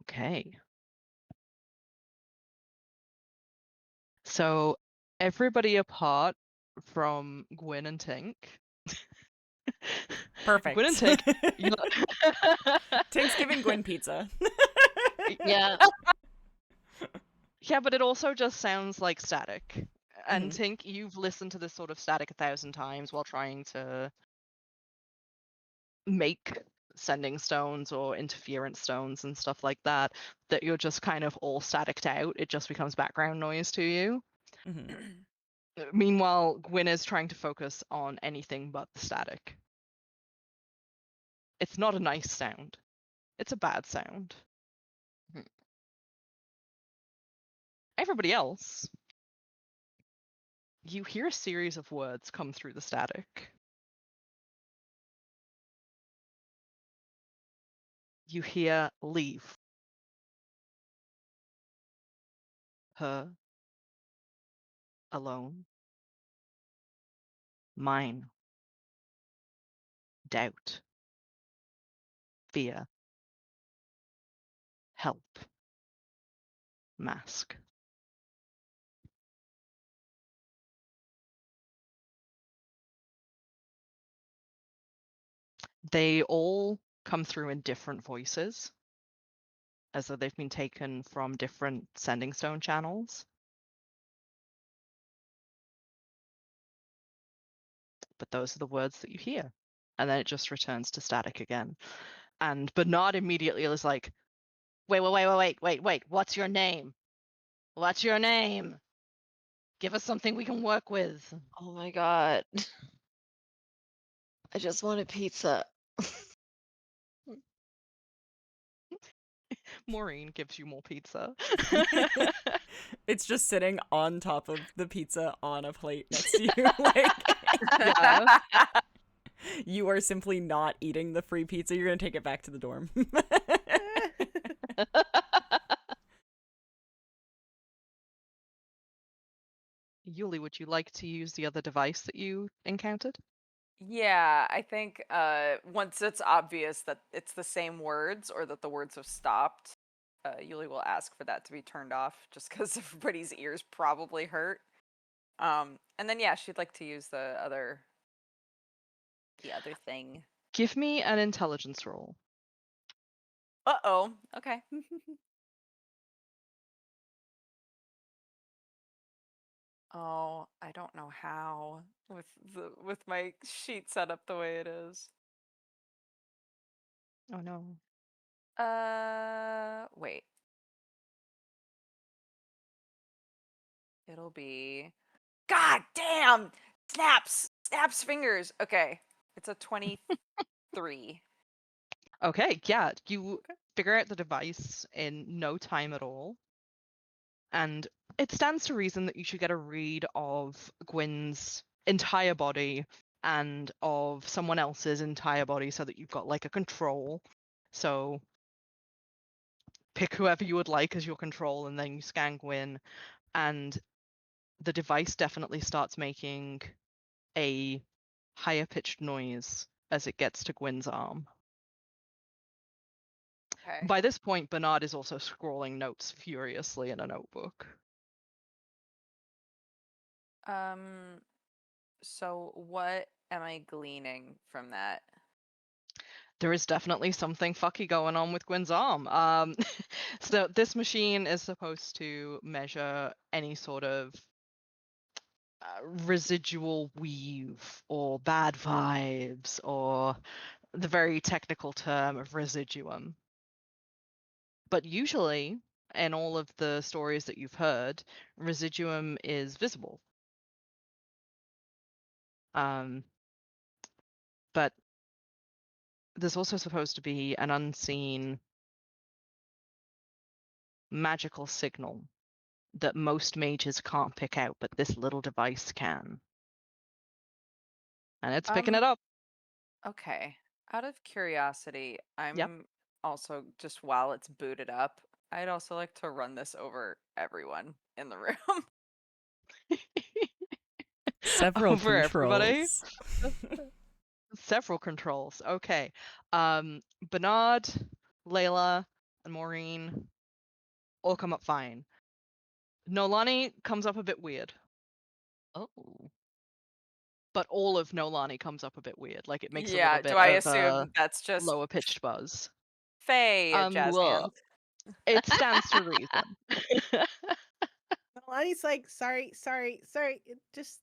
Okay. So everybody apart from Gwyn and Tink. Perfect. Gwyn and Tink. Tink's giving Gwyn pizza. Yeah. Yeah, but it also just sounds like static. And Mhm. Tink, you've listened to this sort of static 1,000 times while trying to make sending stones or interference stones and stuff like that, that you're just kind of all staticked out. It just becomes background noise to you. Mhm. Meanwhile, Gwyn is trying to focus on anything but the static. It's not a nice sound. It's a bad sound. Mhm. Everybody else, you hear a series of words come through the static. you hear leave. Her. Alone. Mine. Doubt. Fear. Help. Mask. They all come through in different voices, as though they've been taken from different sending stone channels. But those are the words that you hear. And then it just returns to static again. And Bernard immediately is like, wait, what's your name? What's your name? Give us something we can work with. Oh my god. I just want a pizza. Maureen gives you more pizza. It's just sitting on top of the pizza on a plate next to you. Like, Yeah. you are simply not eating the free pizza. You're going to take it back to the dorm. Yulie, would you like to use the other device that you encountered? Yeah, I think once it's obvious that it's the same words or that the words have stopped, Yulie will ask for that to be turned off just because everybody's ears probably hurt. And then yeah, she'd like to use the other thing. Give me an intelligence roll. Uh-oh. Okay. Oh, I don't know how with my sheet set up the way it is. Oh no. Wait. It'll be God damn! Snaps fingers. Okay. It's a 23. Okay, yeah, you figure out the device in no time at all. And it stands to reason that you should get a read of Gwynn's entire body and of someone else's entire body so that you've got like a control. So pick whoever you would like as your control and then you scan Gwynn, and the device definitely starts making a higher pitched noise as it gets to Gwynn's arm. Okay. By this point, Bernard is also scrawling notes furiously in a notebook. So what am I gleaning from that? There is definitely something fucky going on with Gwynn's arm. So this machine is supposed to measure any sort of residual weave or bad vibes or the very technical term of residuum. But usually, in all of the stories that you've heard, residuum is visible. But there's also supposed to be an unseen magical signal that most mages can't pick out, but this little device can. And it's picking it up. Okay. Out of curiosity, I'm Yep. also just while it's booted up, I'd also like to run this over everyone in the room. Several Over everybody. controls. Several controls. Okay. Bernard, Layla, and Maureen all come up fine. Noelani comes up a bit weird. Oh. But all of Noelani comes up a bit weird. Like it makes a Yeah, little bit do I of a assume that's just lower pitched buzz. Faye jazz well, hands? It stands to reason. Lonnie's like, sorry. Just,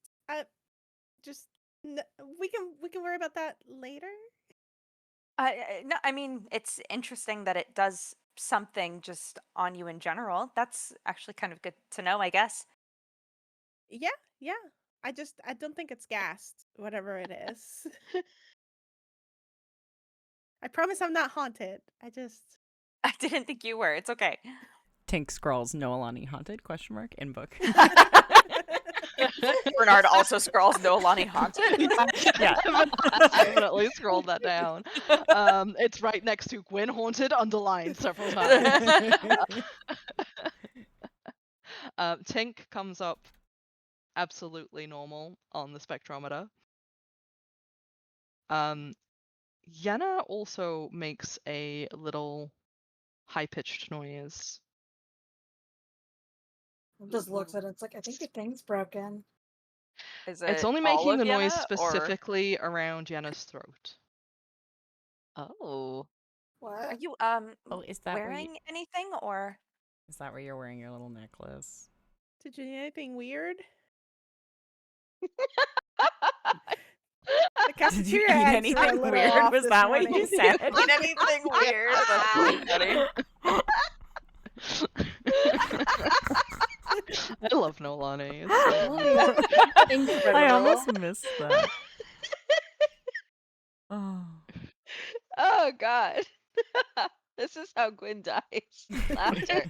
we can worry about that later. No, I mean, it's interesting that it does something just on you in general. That's actually kind of good to know, I guess. Yeah. I don't think it's gassed, whatever it is. I promise I'm not haunted. I didn't think you were. It's okay. Tink scrawls Noelani haunted ? In book. Bernard also scrawls Noelani haunted. Yeah. Definitely scrolled that down. It's right next to Gwynn haunted, underlined several times. Tink comes up absolutely normal on the spectrometer. Yenna also makes a little high-pitched noise. Just looks at it. It's like, I think your thing's broken. Is It's it only all making of the noise Yenna, or- specifically around Yenna's throat. Oh. What? Are you Oh, is that where wearing anything or? is that where you're wearing your little necklace? Did you need anything weird? The Did you cafeteria eat eggs are a anything little weird? off Was this that what morning. you said? Eat anything weird? That's really funny. I love Noelani. It's so Incredible. I almost missed that. Oh. Oh God. This is how Gwyn dies. Laughter.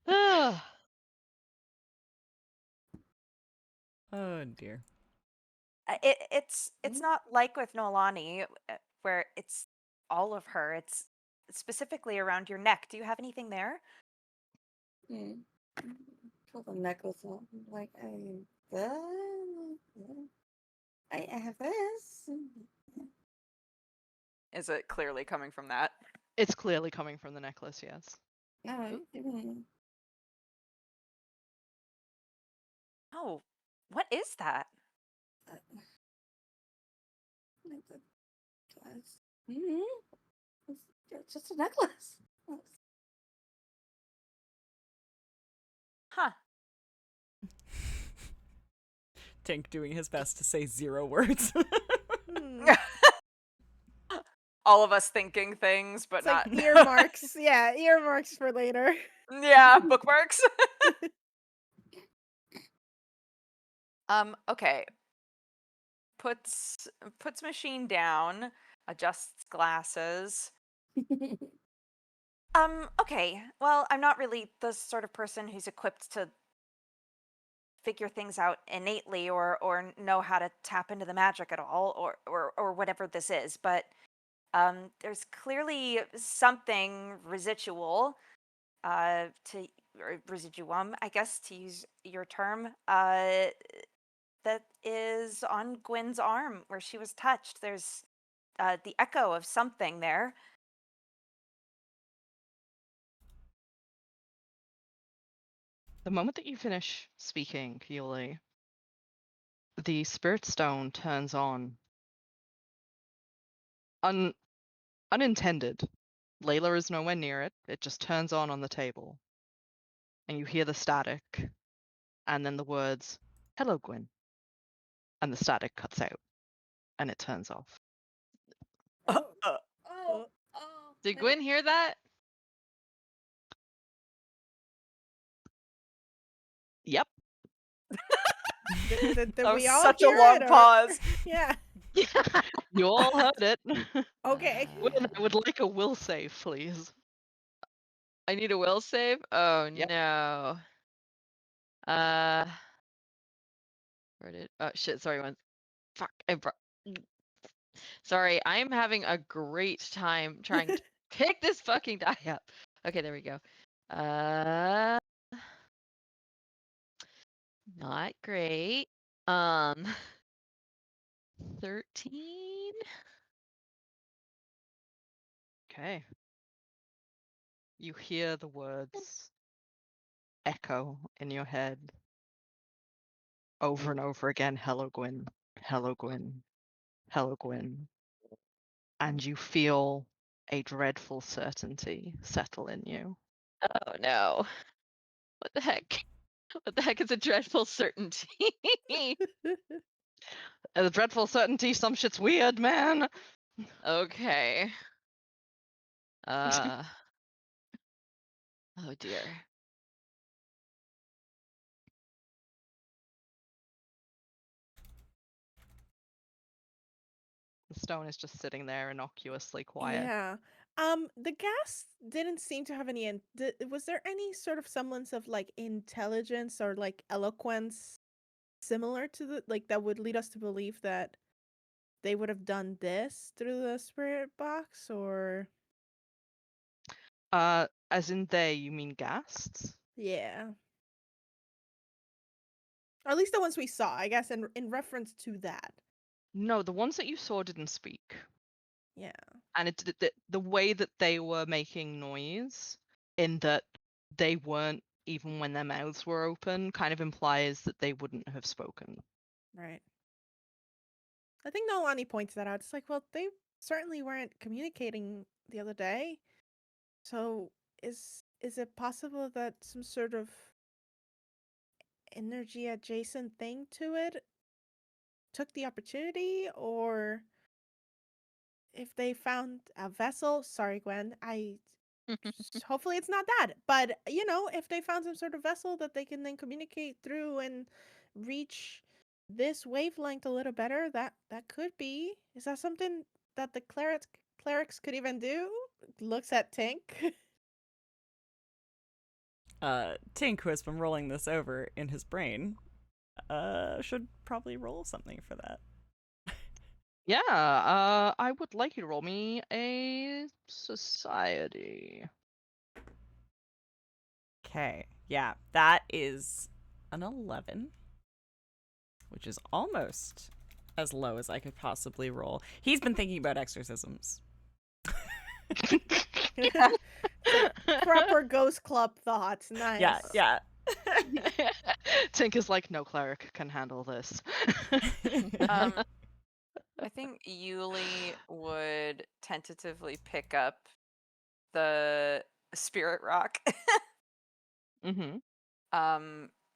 Ah. Oh dear. It's not like with Noelani, where it's all of her. It's specifically around your neck. Do you have anything there? Pull the necklace off. Like, I have this. Is it clearly coming from that? It's clearly coming from the necklace, yes. Oh, what is that? It's just a necklace. Huh. Tink doing his best to say 0 words. Hmm. All of us thinking things, but It's not. like earmarks. Yeah, earmarks for later. Yeah, bookmarks. Okay. Puts machine down, adjusts glasses. Okay. Well, I'm not really the sort of person who's equipped to figure things out innately or know how to tap into the magic at all or whatever this is, but there's clearly something residual to or residuum, I guess, to use your term, that is on Gwyn's arm where she was touched. There's the echo of something there. The moment that you finish speaking, Yulie, the spirit stone turns on. Unintended. Layla is nowhere near it. It just turns on the table. And you hear the static. And then the words, "Hello, Gwyn." And the static cuts out. And it turns off. Did Gwyn hear that? Yep. Did That we was all such a hear long it, or- pause. Yeah. You all heard it. Okay. Gwyn, I would like a will save, please. I need a will save? Oh Yep. no. Where did oh shit, sorry one. Fuck. Sorry, I'm having a great time trying to pick this fucking die up. Okay, there we go. Not great. 13. Okay. You hear the words echo in your head over and over again. Hello, Gwyn. Hello, Gwyn. Hello, Gwyn. And you feel a dreadful certainty settle in you. Oh no. What the heck? What the heck is a dreadful certainty? A dreadful certainty, some shit's weird, man. Okay. Oh dear. The stone is just sitting there innocuously quiet. Yeah. The gas didn't seem to have any. Was there any sort of semblance of like intelligence or like eloquence similar to the like that would lead us to believe that they would have done this through the spirit box, or As in they, you mean ghasts? yeah, or at least the ones we saw, I guess, in reference to that. No, the ones that you saw didn't speak. Yeah. And the way that they were making noise, in that they weren't, even when their mouths were open, kind of implies that they wouldn't have spoken. Right. I think Noelani points that out. It's like, well, they certainly weren't communicating the other day. So is it possible that some sort of energy adjacent thing to it took the opportunity, or if they found a vessel, sorry Gwen, hopefully it's not that, but you know, if they found some sort of vessel that they can then communicate through and reach this wavelength a little better, that could be. Is that something that the clerics could even do? Looks at Tink. Tink, who has been rolling this over in his brain, should probably roll something for that. Yeah, I would like you to roll me a society. Okay, yeah, that is an 11, which is almost as low as I could possibly roll. He's been thinking about exorcisms. Proper ghost club thoughts. Nice. Yeah. Tink is like, no cleric can handle this. I think Yulie would tentatively pick up the spirit rock Mm-hmm.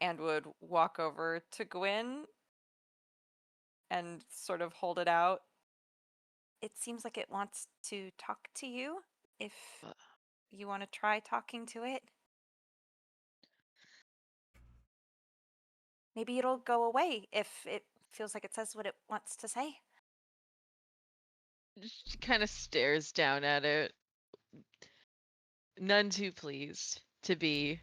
and would walk over to Gwynn and sort of hold it out. It seems like it wants to talk to you. If you want to try talking to it, maybe it'll go away if it feels like it says what it wants to say. She kind of stares down at it, none too pleased to be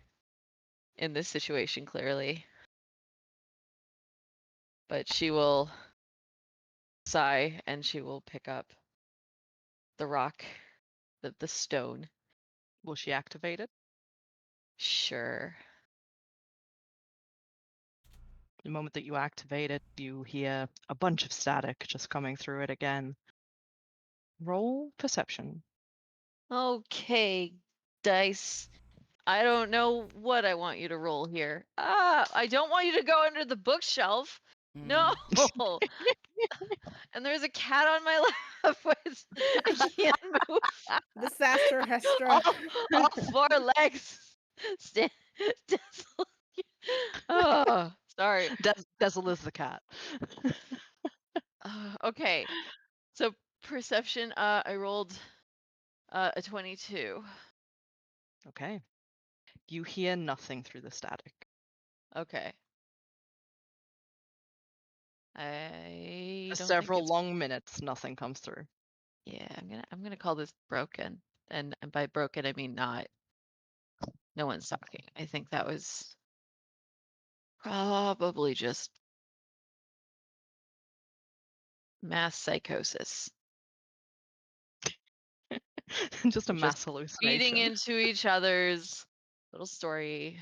in this situation, clearly. But she will sigh and she will pick up the rock, the stone. Will she activate it? Sure. The moment that you activate it, you hear a bunch of static just coming through it again. Roll perception. Okay, dice. I don't know what I want you to roll here. I don't want you to go under the bookshelf. No. And there's a cat on my left. I can't move. Disaster has struck. All four legs. Stand. Oh, sorry. Desil is the cat. Okay. So perception. I rolled a 22. Okay. You hear nothing through the static. Okay. I For don't several think it's... long minutes, nothing comes through. Yeah, I'm gonna call this broken, and by broken I mean not. No one's talking. I think that was probably just mass psychosis. Just a mass hallucination. Feeding into each other's little story.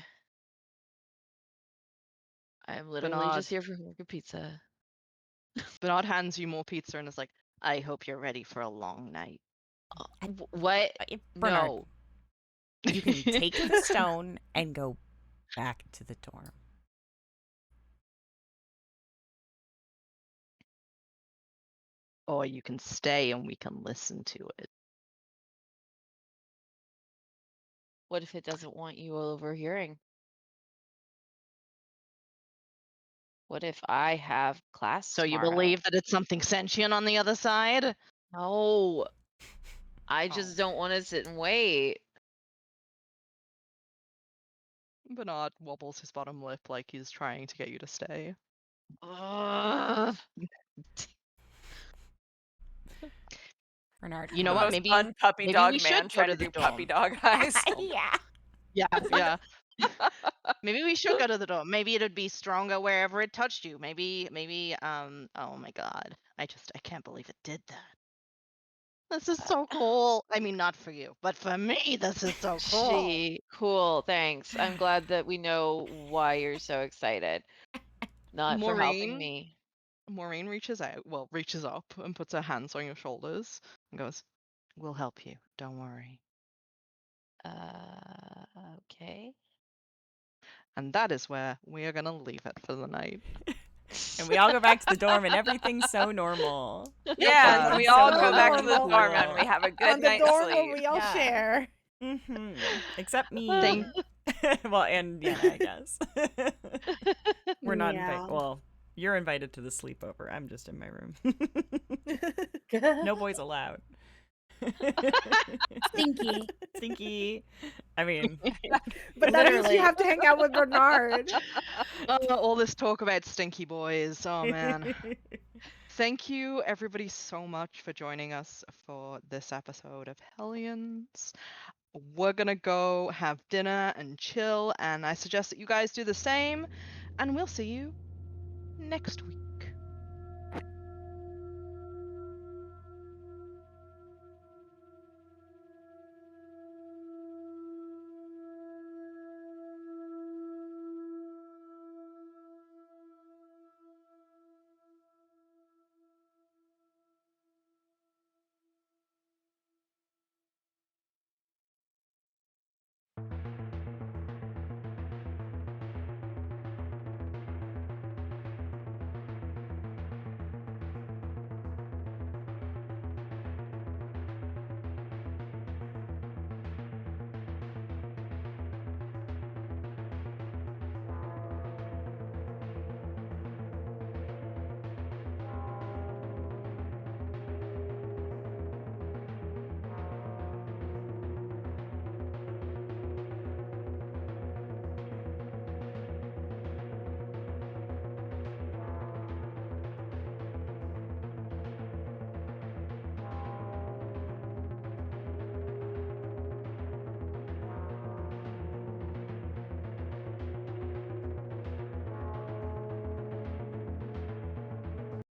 I am literally Bernard. just here for American pizza. Bernard hands you more pizza and is like, I hope you're ready for a long night. What? Bernard, No. you can take the stone and go back to the dorm. Or you can stay and we can listen to it. What if it doesn't want you overhearing? What if I have class So you tomorrow? believe that it's something sentient on the other side? No. I just don't want to sit and wait. Bernard wobbles his bottom lip like he's trying to get you to stay. Ugh. Bernard. You know The what? most Maybe unpuppy maybe dog we should man go trying to to the do puppy dorm. dog eyes. Yeah. Yeah. Maybe we should go to the dorm. Maybe it'd be stronger wherever it touched you. Maybe oh my god. I can't believe it did that. This is so cool. I mean, not for you, but for me, this is so cool. Cool, thanks. I'm glad that we know why you're so excited. Not for helping me. Maureen reaches up and puts her hands on your shoulders and goes, "We'll help you. Don't worry." Okay. And that is where we are gonna leave it for the night. And we all go back to the dorm, and everything's so normal. Yeah, and Fun, we so all go back to the normal. dorm and we have a good On the night's dorm where sleep. we all Yeah. share. Except me. Thank- Well, and Yenna, I guess. We're not Yeah. invited. Well, you're invited to the sleepover. I'm just in my room. No boys allowed. Stinky. Stinky. I mean, But that means Literally. you have to hang out with Bernard. all this talk about stinky boys. Oh man. Thank you everybody so much for joining us for this episode of Hellions. We're gonna go have dinner and chill, and I suggest that you guys do the same, and we'll see you next week.